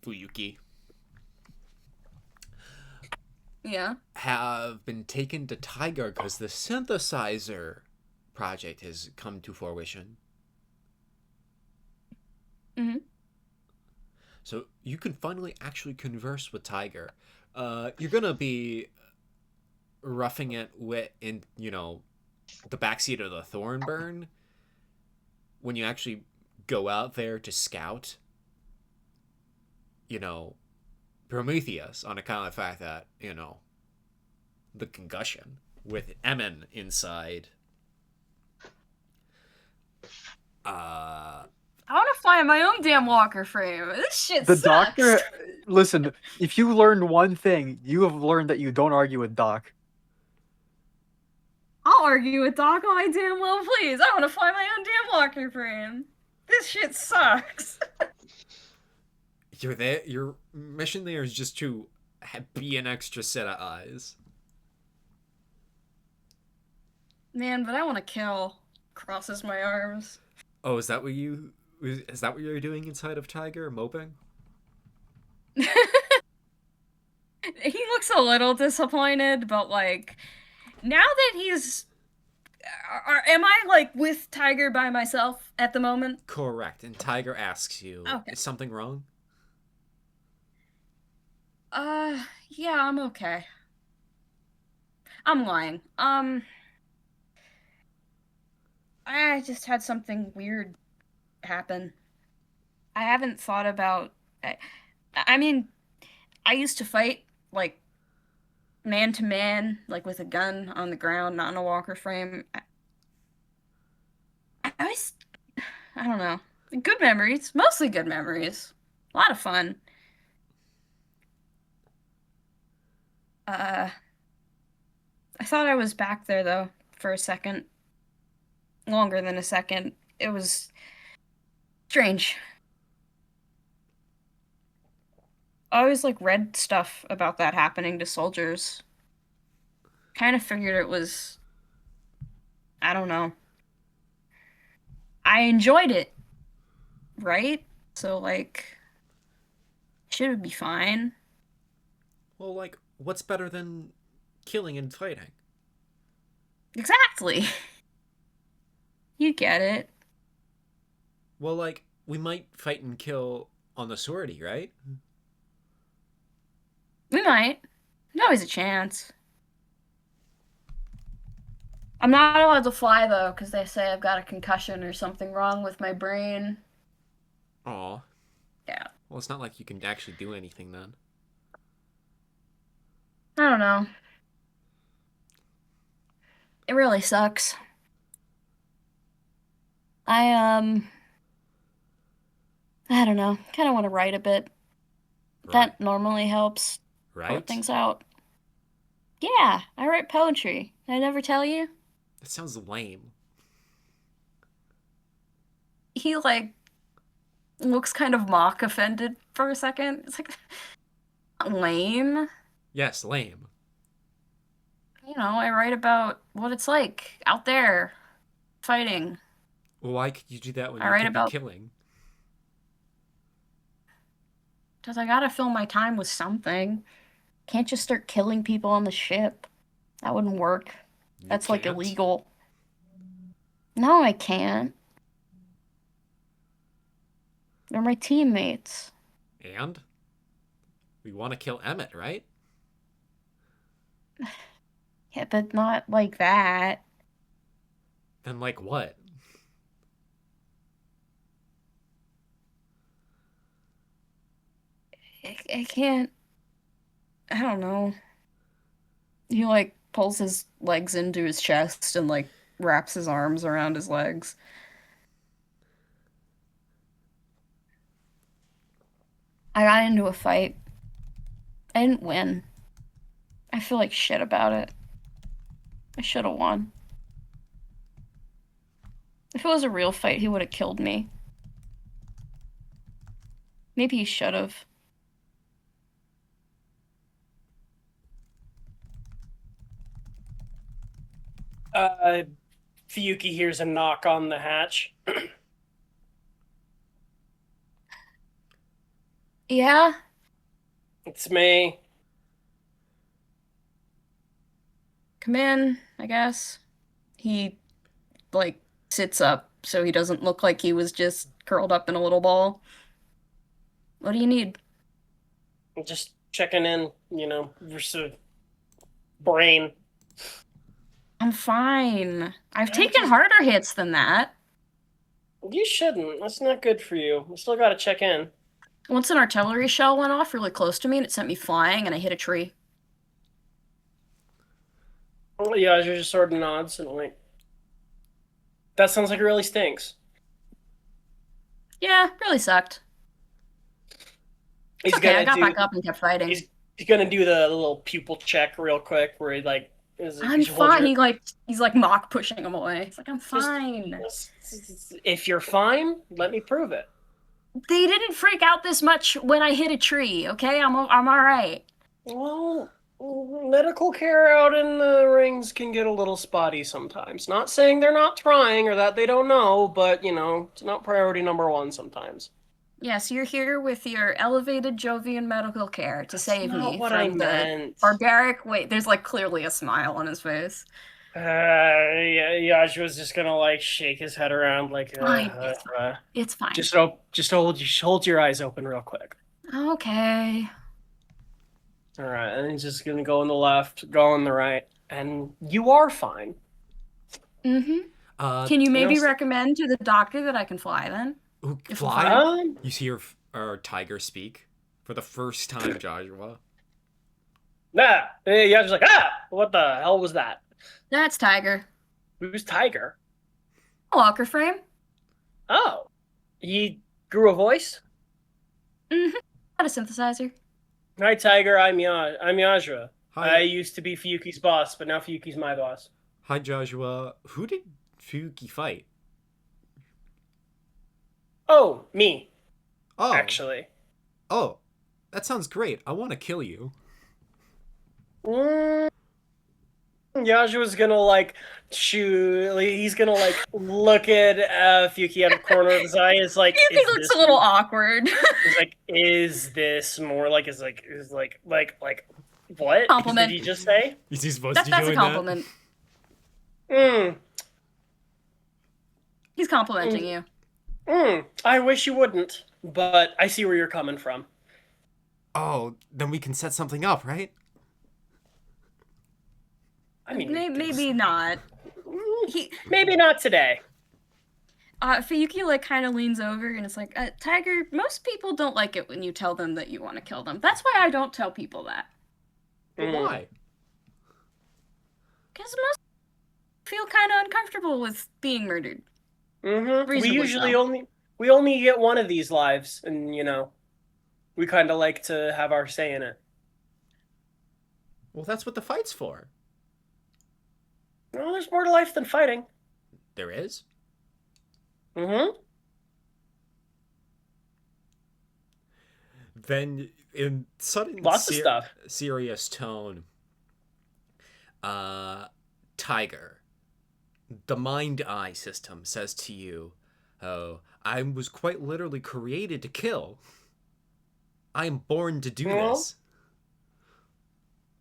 Fuyuki, Yeah. have been taken to Tiger because the synthesizer project has come to fruition. Mm-hmm. So you can finally actually converse with Tiger. You're gonna be roughing it in the backseat of the Thornburn when you actually go out there to scout. Prometheus, on account of the fact that the concussion with Emet inside. I want to fly in my own damn walker frame. This shit The sucks. doctor. Listen, if you learned one thing, you have learned that you don't argue with Doc. I'll argue with Doc all my damn well please. I want to fly my own damn walker frame. This shit sucks. You're there. Your mission there is just to be an extra set of eyes. Man, but I want to kill. Crosses my arms. Oh, is that what you're doing inside of Tiger, moping? He looks a little disappointed, but like, now that he's, am I like with Tiger by myself at the moment? Correct. And Tiger asks you, Okay. "Is something wrong?" Yeah, I'm okay. I'm lying. I just had something weird happen. I haven't thought about. I mean, I used to fight like man to man, like with a gun on the ground, not in a walker frame. I was, I don't know, good memories, mostly good memories, a lot of fun. I thought I was back there though for a second, longer than a second. It was strange. I always like read stuff about that happening to soldiers. Kind of figured it was, I don't know. I enjoyed it, right? So like, should be fine. Well, like, what's better than killing and fighting? Exactly. You get it. Well, like, we might fight and kill on the sortie, right? We might. There's always a chance. I'm not allowed to fly though, because they say I've got a concussion or something wrong with my brain. Aw. Yeah. Well, it's not like you can actually do anything then. I don't know. It really sucks. I don't know. Kind of want to write a bit. Right. That normally helps. right? Sort things out. Yeah, I write poetry. Did I never tell you? That sounds lame. He like looks kind of mock offended for a second. It's like lame. Yes, lame. You know, I write about what it's like out there fighting. Well, why could you do that when I you write could be about- killing? Because I gotta fill my time with something. Can't just start killing people on the ship. That wouldn't work. You That's like can't? illegal. No, I can't. They're my teammates. And? We want to kill Emet, right? Yeah, but not like that. Then like what? I can't. I don't know. He like pulls his legs into his chest and like wraps his arms around his legs. I got into a fight. I didn't win. I feel like shit about it. I should have won. If it was a real fight, he would have killed me. Maybe he should have. Fuyuki hears a knock on the hatch. Yeah? It's me. Come in, I guess. He, like, sits up so he doesn't look like he was just curled up in a little ball. What do you need? I'm just checking in, you know, versus brain. I'm fine. I've taken harder hits than that. You shouldn't. That's not good for you. We still gotta check in. Once an artillery shell went off really close to me and it sent me flying and I hit a tree. Oh, yeah, you're just sort of nods and like, that sounds like it really stinks. Yeah, really sucked. He's Okay, I gonna got back up and kept fighting. He's gonna do the little pupil check real quick, where he like is. I'm you should hold fine. your- He's like mock pushing him away. He's like, I'm fine. If you're fine, let me prove it. They didn't freak out this much when I hit a tree. Okay, I'm all right. Well, medical care out in the rings can get a little spotty sometimes. Not saying they're not trying or that they don't know, but you know, it's not priority number one sometimes. Yes, you're here with your elevated Jovian medical care to save Not me what from I the meant. barbaric. Wait, there's like clearly a smile on his face. Yeah, Yoshua's just gonna like shake his head around like. Fine, it's fine. Just hold your eyes open real quick. Okay. All right, and he's just gonna go on the left, go on the right, and you are fine. Mm-hmm. Can you maybe know, recommend to the doctor that I can fly then? Ooh, If fly? Um, You see our tiger speak for the first time, Jozsua. Yoshua's like, what the hell was that? That's Tiger. Who's Tiger? A walker frame. Oh, he grew a voice. Mm-hmm. Not a synthesizer. Hi, Tiger. I'm Yosua. Hi, I used to be Fuyuki's boss, but now Fuyuki's my boss. hi, Jozsua. Who did Fuyuki fight? Oh, me. Oh, Actually. Oh, that sounds great. I want to kill you. Yoshua's gonna like shoot. He's gonna like look at Fuyuki out of the corner of his eye. It's like He looks a little awkward. He's like, is this more like? Is like what? Compliment. Did he just say? Is he supposed to be That's a doing compliment. He's complimenting you. I wish you wouldn't, but I see where you're coming from. that? Oh, then we can set something up, right? I mean, Maybe not. maybe not today. Fuyuki like kind of leans over and it's like, Tiger, most people don't like it when you tell them that you want to kill them. That's why I don't tell people that. But why? Because most feel kind of uncomfortable with being murdered. We Reasonably usually so. only get one of these lives, and you know, we kind of like to have our say in it. Well, that's what the fight's for. No, there's more to life than fighting. There is? Mm-hmm. Then, in sudden Lots of stuff. serious tone, Tiger, the mind-eye system says to you, oh, I was quite literally created to kill. I am born to do this.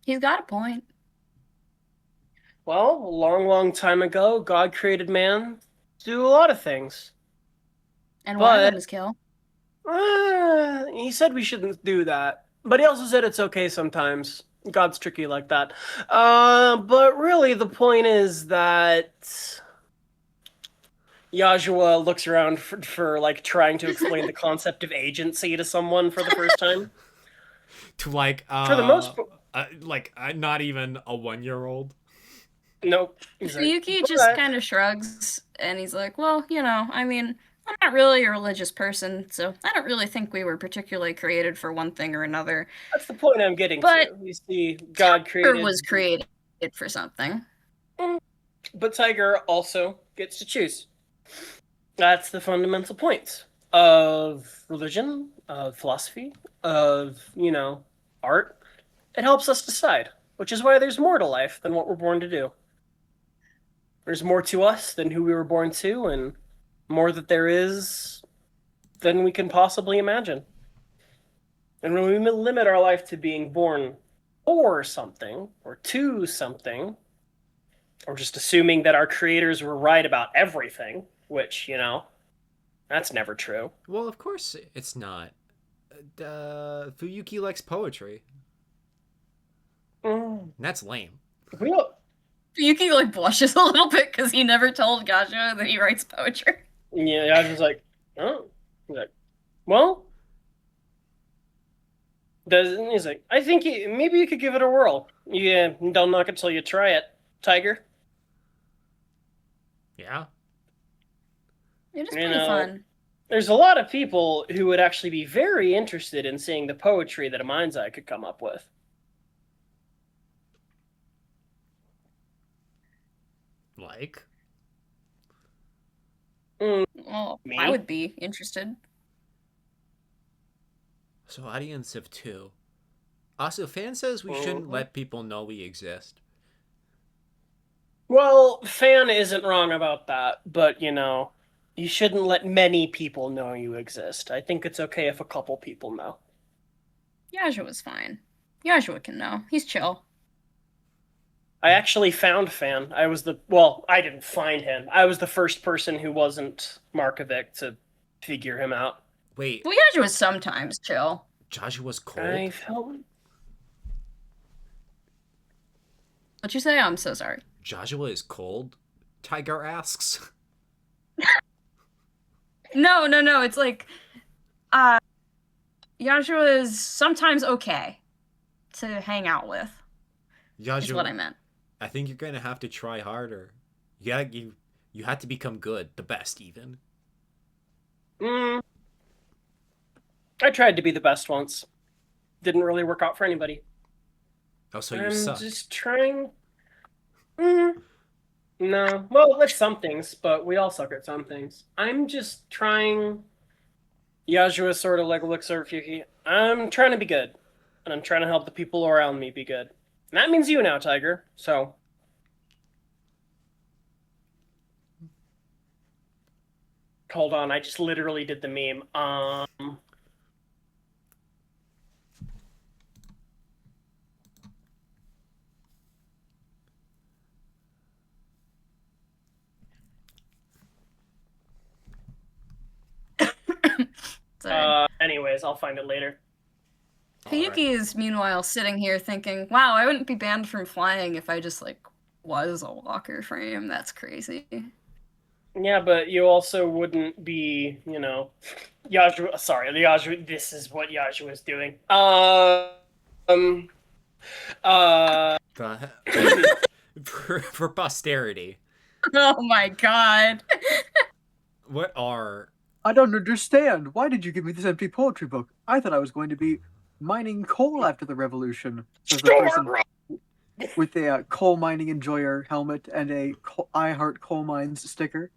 He's got a point. Well, a long, long time ago, God created man to do a lot of things. And one of But- them is kill. He said we shouldn't do that. But he also said it's okay sometimes. God's tricky like that. But really, the point is that Jozsua looks around for like trying to explain the concept of agency to someone for the first time. To like, For the most part, not even a 1-year-old. Nope. He's like, Fuyuki just "But-" kind of shrugs, and he's like, well, I mean, I'm not really a religious person, so I don't really think we were particularly created for one thing or another. That's the point I'm getting But- to. We see God Tiger created. was created for something. But Tiger also gets to choose. That's the fundamental point of religion, of philosophy, of, art. It helps us decide, which is why there's more to life than what we're born to do. There's more to us than who we were born to, and more that there is than we can possibly imagine. And when we limit our life to being born for something, or to something, or just assuming that our creators were right about everything, which, that's never true. Well, of course it's not. Fuyuki likes poetry. And that's lame. We don't, Fuyuki like blushes a little bit because he never told Jozsua that he writes poetry. yeah, I was like, oh. He's like, well, he's like, I think maybe you could give it a whirl. Yeah, don't knock it till you try it, Tiger. Yeah. It is pretty fun. There's a lot of people who would actually be very interested in seeing the poetry that a mind's eye could come up with. Like? Well, Me? I would be interested. So audience of 2. Also, fan says we shouldn't let people know we exist. Well, Fan isn't wrong about that, but, you shouldn't let many people know you exist. I think it's okay if a couple people know. Joshua's fine. Jozsua can know. He's chill. I actually found Fan. I didn't find him. I was the first person who wasn't Markovic to figure him out. Wait, Well, Joshua's sometimes chill. Joshua's cold? I felt... What'd you say? I'm so sorry. Joshua is cold? Tiger asks. No. It's like, Joshua is sometimes okay to hang out with. Is Joshua, what I meant. I think you're gonna have to try harder. You have to become good, the best even. I tried to be the best once. Didn't really work out for anybody. Oh, so you I'm suck. just trying... No. Well, there's some things, but we all suck at some things. I'm just trying... Jozsua sort of like looks over Fuyuki. I'm trying to be good. And I'm trying to help the people around me be good. And that means you now, Tiger. So... Hold on, I just literally did the meme. Sorry. Anyways, I'll find it later. Fuyuki is meanwhile sitting here thinking, wow, I wouldn't be banned from flying if I just was a walker frame. That's crazy. Yeah, but you also wouldn't be, Jozsua. Sorry, Jozsua. This is what Jozsua is doing. For posterity. Oh my god. What are... I don't understand. Why did you give me this empty poetry book? I thought I was going to be mining coal after the revolution. Says the person with a coal mining enjoyer helmet and a I Heart Coal Mines sticker.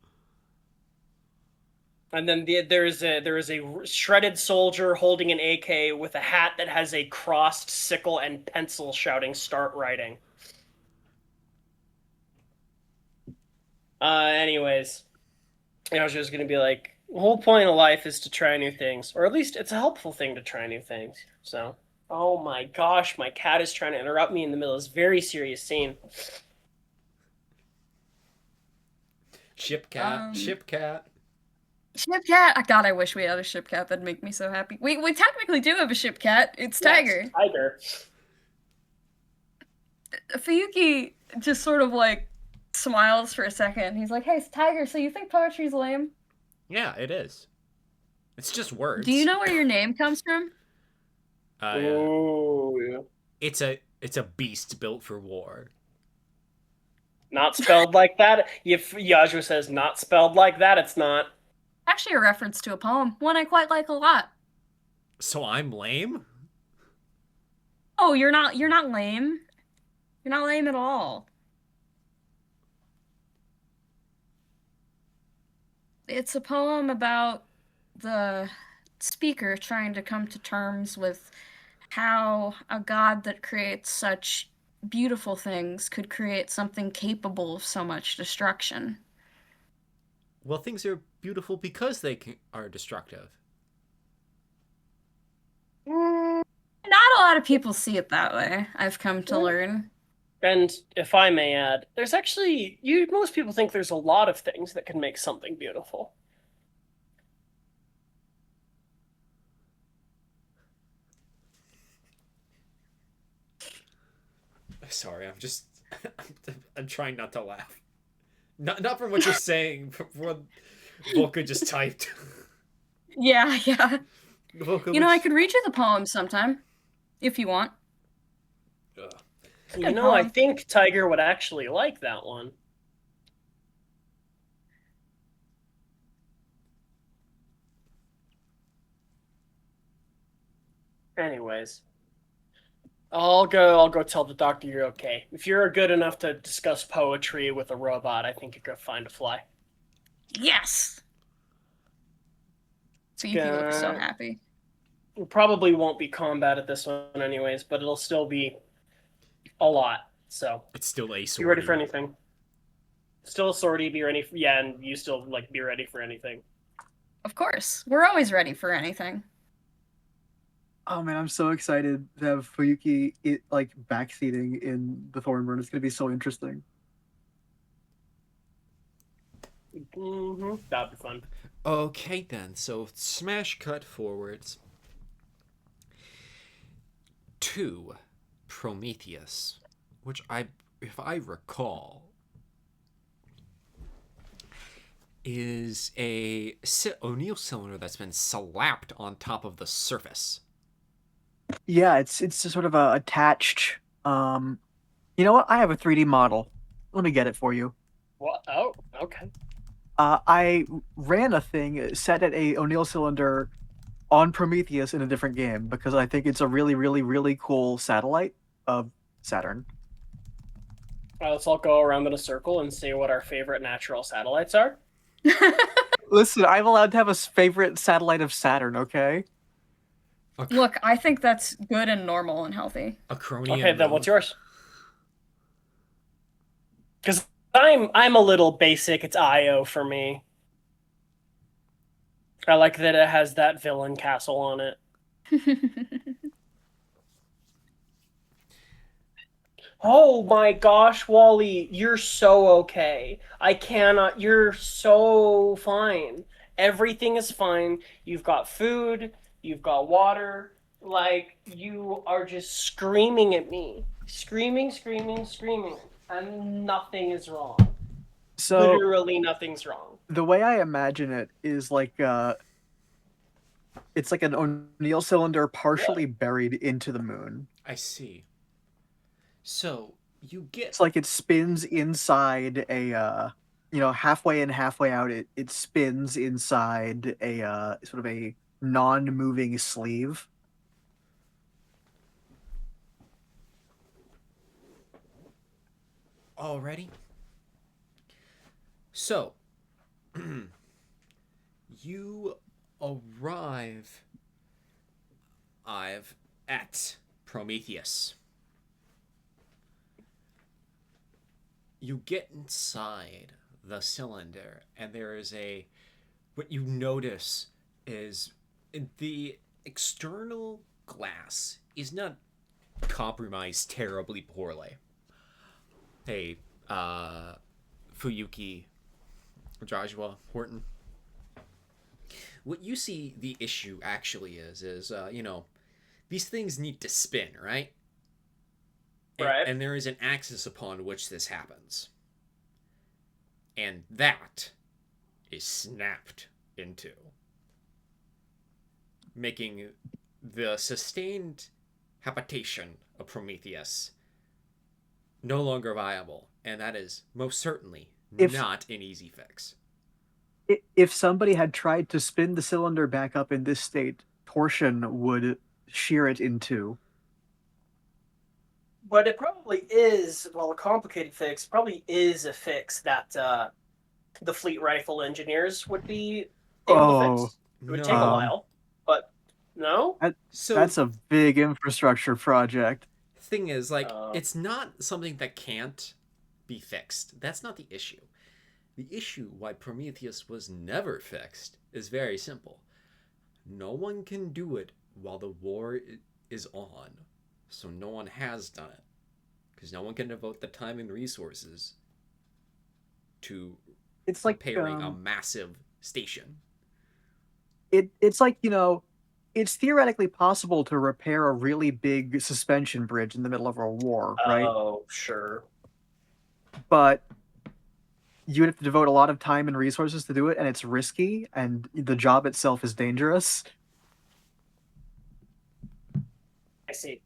And then there is a shredded soldier holding an AK with a hat that has a crossed sickle and pencil shouting "Start writing." Anyways, I was just gonna be like, the whole point of life is to try new things, or at least it's a helpful thing to try new things. So, oh my gosh, my cat is trying to interrupt me in the middle of this very serious scene. Ship cat. Ship cat. God, I wish we had a ship cat. That'd make me so happy. We technically do have a ship cat. It's Tiger. Yes, Tiger. Fuyuki just sort of like smiles for a second. He's like, "Hey, it's Tiger. So you think poetry's lame? Yeah, it is. It's just words. Do you know where your name comes from?" Ooh. It's a beast built for war. Not spelled like that. If Jozsua says not spelled like that, it's not. Actually, a reference to a poem, one I quite like a lot. So I'm lame? Oh, you're not lame. You're not lame at all. It's a poem about the speaker trying to come to terms with how a god that creates such beautiful things could create something capable of so much destruction. Well, things are beautiful because they are destructive. Not a lot of people see it that way, I've come to learn. And if I may add, there's actually most people think there's a lot of things that can make something beautiful. Sorry, I'm just I'm trying not to laugh. Not from what you're saying, but from what Volca just typed. Yeah. Volca You know, I could read you the poem sometime, if you want. You know, I think Tiger would actually like that one. Anyways, I'll go tell the doctor you're okay. If you're good enough to discuss poetry with a robot, I think you could find a fly. Yes! So you look so happy. It probably won't be combat at this one anyways, but it'll still be a lot. So it's still a sortie. Be ready for anything. Still a sortie, be ready for, yeah, and you still be ready for anything. Of course. We're always ready for anything. Oh man, I'm so excited to have Fuyuki backseating in the Thornburn. It's gonna be so interesting. That'd be fun. Okay then, so smash cut forwards to Prometheus, which if I recall, is a O'Neill cylinder that's been slapped on top of the surface. Yeah, it's just sort of attached. You know what? I have a 3D model. Let me get it for you. What? Oh, okay. I ran a thing set at a O'Neill cylinder on Prometheus in a different game because I think it's a really, really, really cool satellite of Saturn. Let's all go around in a circle and say what our favorite natural satellites are. Listen, I'm allowed to have a favorite satellite of Saturn, okay? Look, I think that's good and normal and healthy. Okay, then what's yours? Because I'm a little basic. It's Io for me. I like that it has that villain castle on it. Oh my gosh, Wally, you're so okay. I cannot. You're so fine. Everything is fine. You've got food. You've got water. Like, you are just screaming at me. Screaming. And nothing is wrong. So literally nothing's wrong. The way I imagine it is it's like an O'Neill cylinder partially buried into the moon. I see. So you get it's like it spins inside a halfway in, halfway out. It spins inside a sort of a non-moving sleeve. Already? So, you arrive at Prometheus. You get inside the cylinder, and there is what you notice is the external glass is not compromised terribly poorly. Hey, Fuyuki, Jozsua, Hordon. What you see the issue actually is these things need to spin, right? Right. And there is an axis upon which this happens. And that is snapped into, making the sustained habitation of Prometheus no longer viable. And that is most certainly not an easy fix. If somebody had tried to spin the cylinder back up in this state, torsion would shear it in two. But it probably is, well, a complicated fix, probably is a fix that the fleet rifle engineers would be able to fix. It would take a while, but no? That's a big infrastructure project. Thing is, it's not something that can't be fixed. That's not the issue. The issue why Prometheus was never fixed is very simple. No one can do it while the war is on. So no one has done it. Because no one can devote the time and resources to repairing a massive station. It's like, it's theoretically possible to repair a really big suspension bridge in the middle of a war, right? Oh, sure. But you would have to devote a lot of time and resources to do it, and it's risky, and the job itself is dangerous. I see.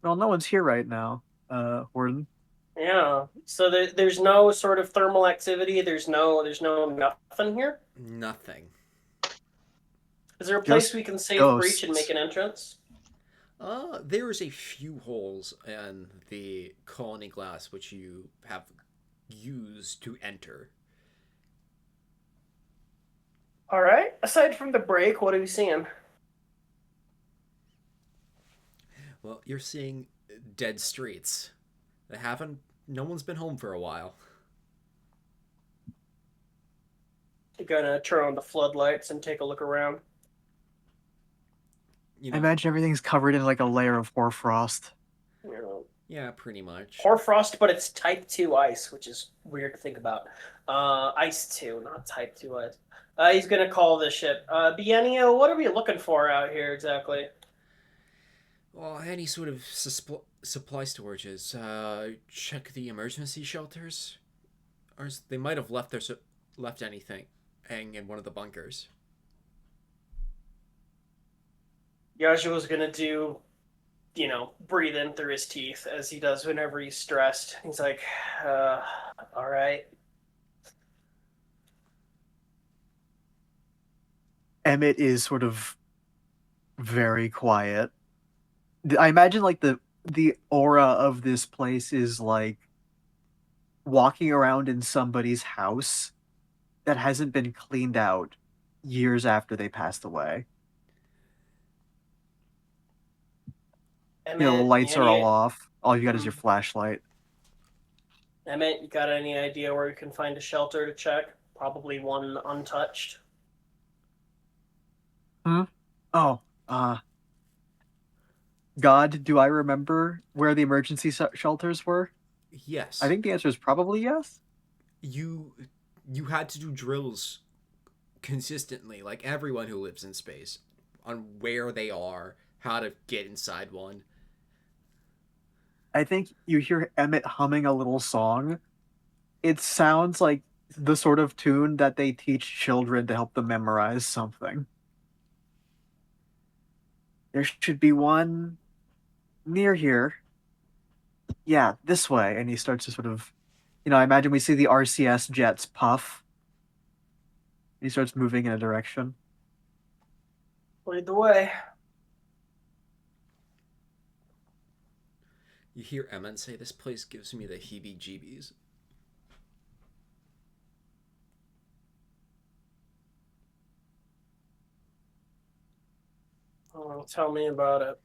Well, no one's here right now, Hordon. Yeah. So there's no sort of thermal activity. There's no nothing here. Nothing. Is there a place we can save breach and make an entrance? There's a few holes in the colony glass which you have used to enter. All right. Aside from the break, what are we seeing? Well, you're seeing dead streets. No one's been home for a while. You're gonna turn on the floodlights and take a look around. I imagine everything's covered in like a layer of hoarfrost. Yeah, pretty much. Hoarfrost, but it's type 2 ice, which is weird to think about. Ice 2, not type 2 ice. He's going to call the ship. Bienno, what are we looking for out here exactly? Well, any sort of supply storages. Check the emergency shelters. Or they might have left anything hanging in one of the bunkers. Joshua's gonna do, breathe in through his teeth as he does whenever he's stressed. He's like, all right. Emet is sort of very quiet. I imagine like the aura of this place is like walking around in somebody's house that hasn't been cleaned out years after they passed away. Emet, the lights are all off. All you got is your flashlight. Emet, you got any idea where we can find a shelter to check? Probably one untouched. God, do I remember where the emergency shelters were? Yes. I think the answer is probably yes. You had to do drills consistently, like everyone who lives in space, on where they are, how to get inside one. I think you hear Emet humming a little song. It sounds like the sort of tune that they teach children to help them memorize something. There should be one near here. Yeah, this way. And he starts to sort of, I imagine we see the RCS jets puff. He starts moving in a direction. Lead the way. You hear Emet say, "This place gives me the heebie-jeebies." Oh, tell me about it.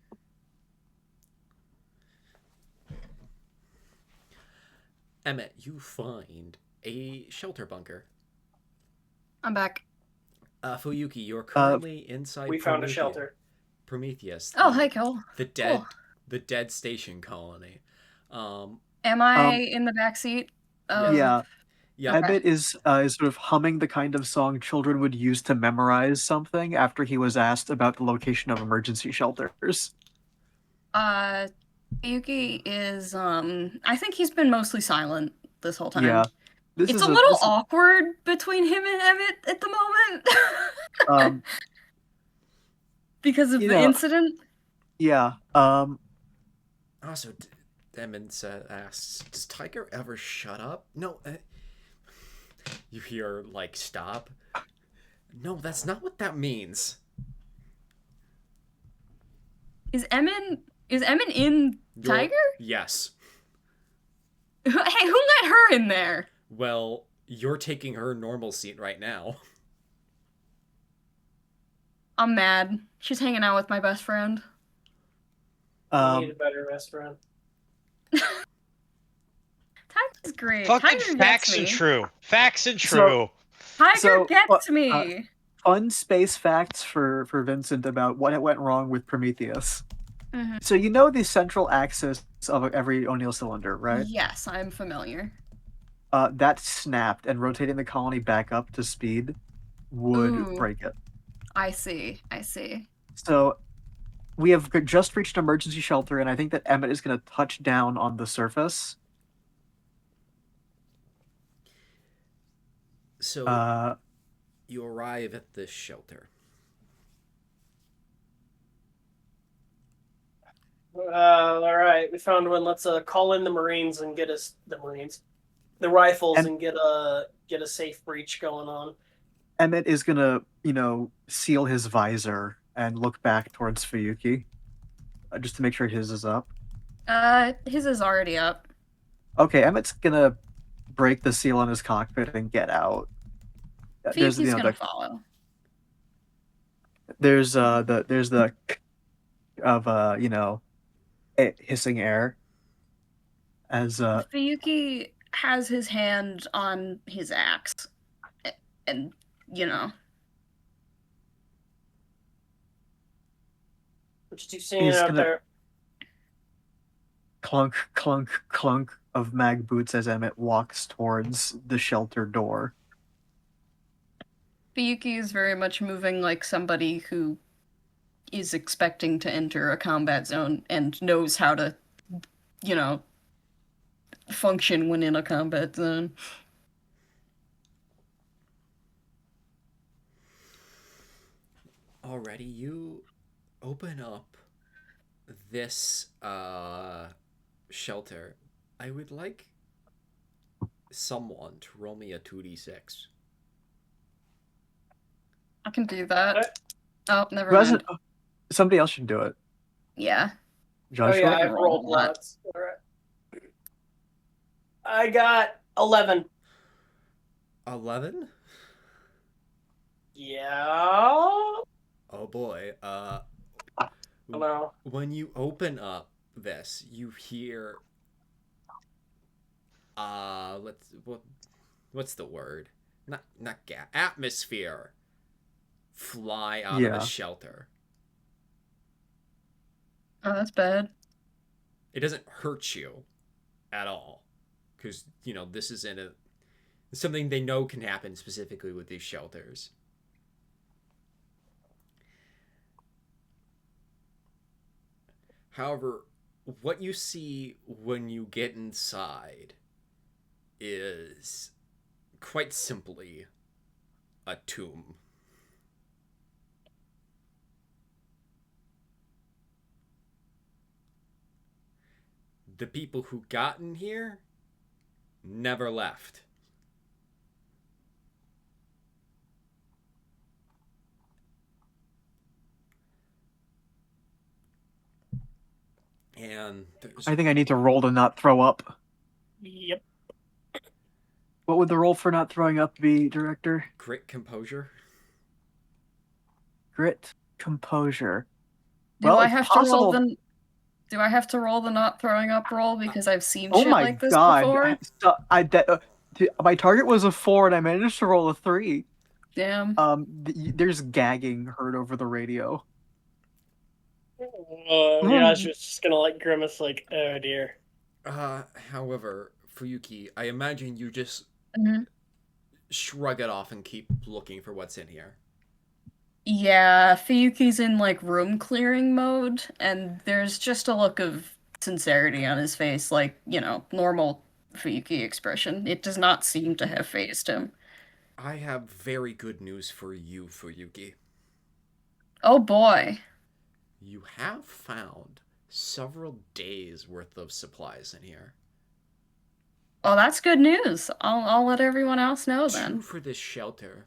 Emet, you find a shelter bunker. I'm back. Fuyuki, you're currently inside We found a shelter. Prometheus. Oh, hi, Cole. The Cool. dead station colony. Am I in the back seat? Yeah. Yeah. Emet is sort of humming the kind of song children would use to memorize something after he was asked about the location of emergency shelters. Yuki is I think he's been mostly silent this whole time. Yeah. It's a little awkward between him and Emet at the moment. Because of the incident. Yeah. Also, Emmons asks, "Does Tiger ever shut up?" No. You hear, like, "Stop." No, that's not what that means. Is Emin in Tiger? Yes. Hey, who let her in there? Well, you're taking her normal seat right now. I'm mad. She's hanging out with my best friend. I need a better restaurant. Tiger's great. Fucking Tiger facts gets and me. true. Facts and true. Tiger gets me. Fun space facts for Vincent about what went wrong with Prometheus. Mm-hmm. So you know the central axis of every O'Neill cylinder, right? Yes, I'm familiar. That snapped, and rotating the colony back up to speed would break it. I see. I see. So we have just reached an emergency shelter, and I think that Emet is going to touch down on the surface. So you arrive at this shelter. All right, we found one. Let's call in the Marines and get us the rifles, and get a safe breach going on. Emet is gonna, seal his visor and look back towards Fuyuki, just to make sure his is up. His is already up. Okay, Emmett's gonna break the seal on his cockpit and get out. Fuyuki's gonna follow. There's the of hissing air as Fuyuki has his hand on his axe, and What you seeing out there? Clunk, clunk, clunk of mag boots as Emet walks towards the shelter door. Fuyuki is very much moving like somebody who is expecting to enter a combat zone and knows how to, function when in a combat zone. Alrighty, you open up this shelter. I would like someone to roll me a 2d6. I can do that. Oh, never mind. Somebody else should do it. Yeah. Jozsua? Oh yeah, I've rolled lots. All right. I got 11. 11? Yeah. Oh boy. Hello. When you open up this, you hear what's the word? Not atmosphere fly out of the shelter. Oh, that's bad. It doesn't hurt you at all, because this isn't something they know can happen specifically with these shelters. However, what you see when you get inside is quite simply a tomb. The people who got in here never left. And there's I think I need to roll to not throw up. Yep. What would the roll for not throwing up be, Director? grit composure. Grit, composure. Do Well, I it's have possible. to roll the Do I have to roll the not throwing up roll because I've seen Oh shit my like this god! before? So my target was a 4, and I managed to roll a 3. Damn. There's gagging heard over the radio. Yeah, she was just gonna like grimace, like, oh dear. However, Fuyuki, I imagine you just hmm shrug it off and keep looking for what's in here. Yeah, Fuyuki's in like room clearing mode, and there's just a look of sincerity on his face, like, normal Fuyuki expression. It does not seem to have phased him. I have very good news for you, Fuyuki. Oh boy. You have found several days worth of supplies in here. Oh, that's good news. I'll let everyone else know 2 then. for this shelter,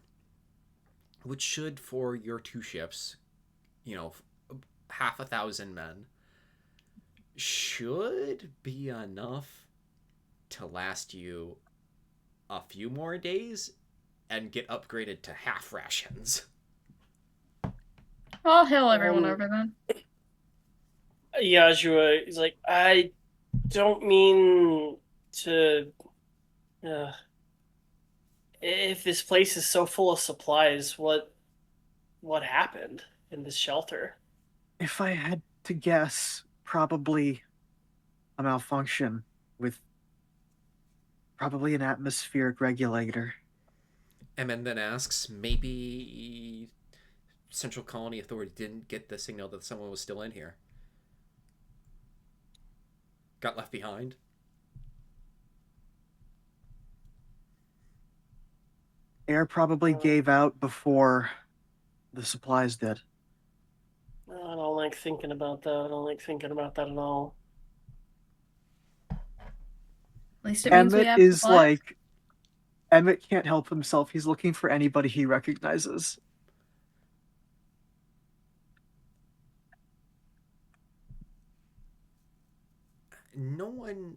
which should, for your 2 ships, half 1,000 men, should be enough to last you a few more days and get upgraded to half rations. I'll hail everyone over then. Yozsua is like, I don't mean to. If this place is so full of supplies, what happened in this shelter? If I had to guess, probably a malfunction with probably an atmospheric regulator. Emet then asks, maybe Central Colony Authority didn't get the signal that someone was still in here. Got left behind? Air probably gave out before the supplies did. I don't like thinking about that. I don't like thinking about that at all. At least it means we Emet have is supplies. like, Emet can't help himself. He's looking for anybody he recognizes. No one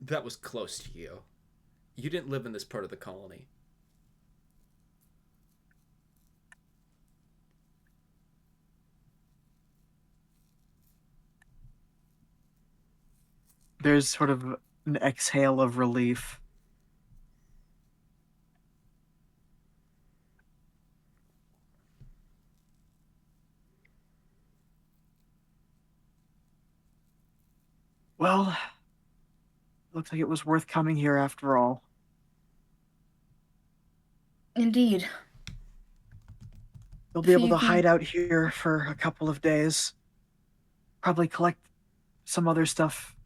that was close to you. You didn't live in this part of the colony. There's sort of an exhale of relief. Well, looks like it was worth coming here after all. Indeed. You'll be able to Fuyuki- hide out here for a couple of days. Probably collect some other stuff.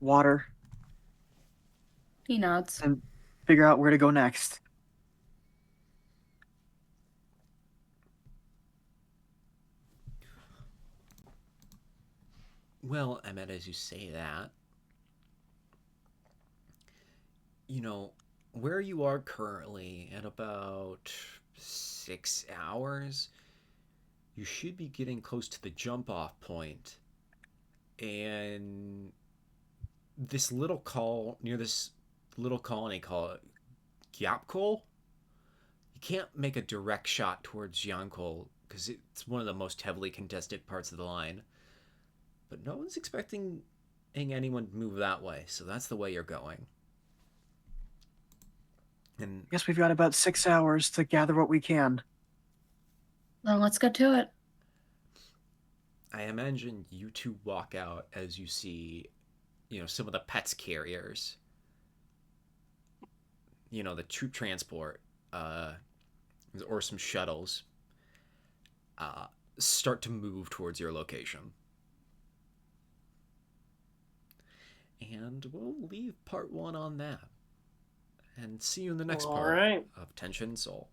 Water. He nods. And figure out where to go next. Well, Emet, as you say that, where you are currently, in about 6 hours, you should be getting close to the jump-off point. And this little near this little colony called Gyapkol, you can't make a direct shot towards Yankol because it's one of the most heavily contested parts of the line. But no one's expecting anyone to move that way, so that's the way you're going. And I guess we've got about 6 hours to gather what we can. Then let's get to it. I imagine you two walk out as you see, some of the pets carriers, the troop transport, or some shuttles, start to move towards your location. And we'll leave part 1 on that. And see you in the next All part right. of Tension Soul.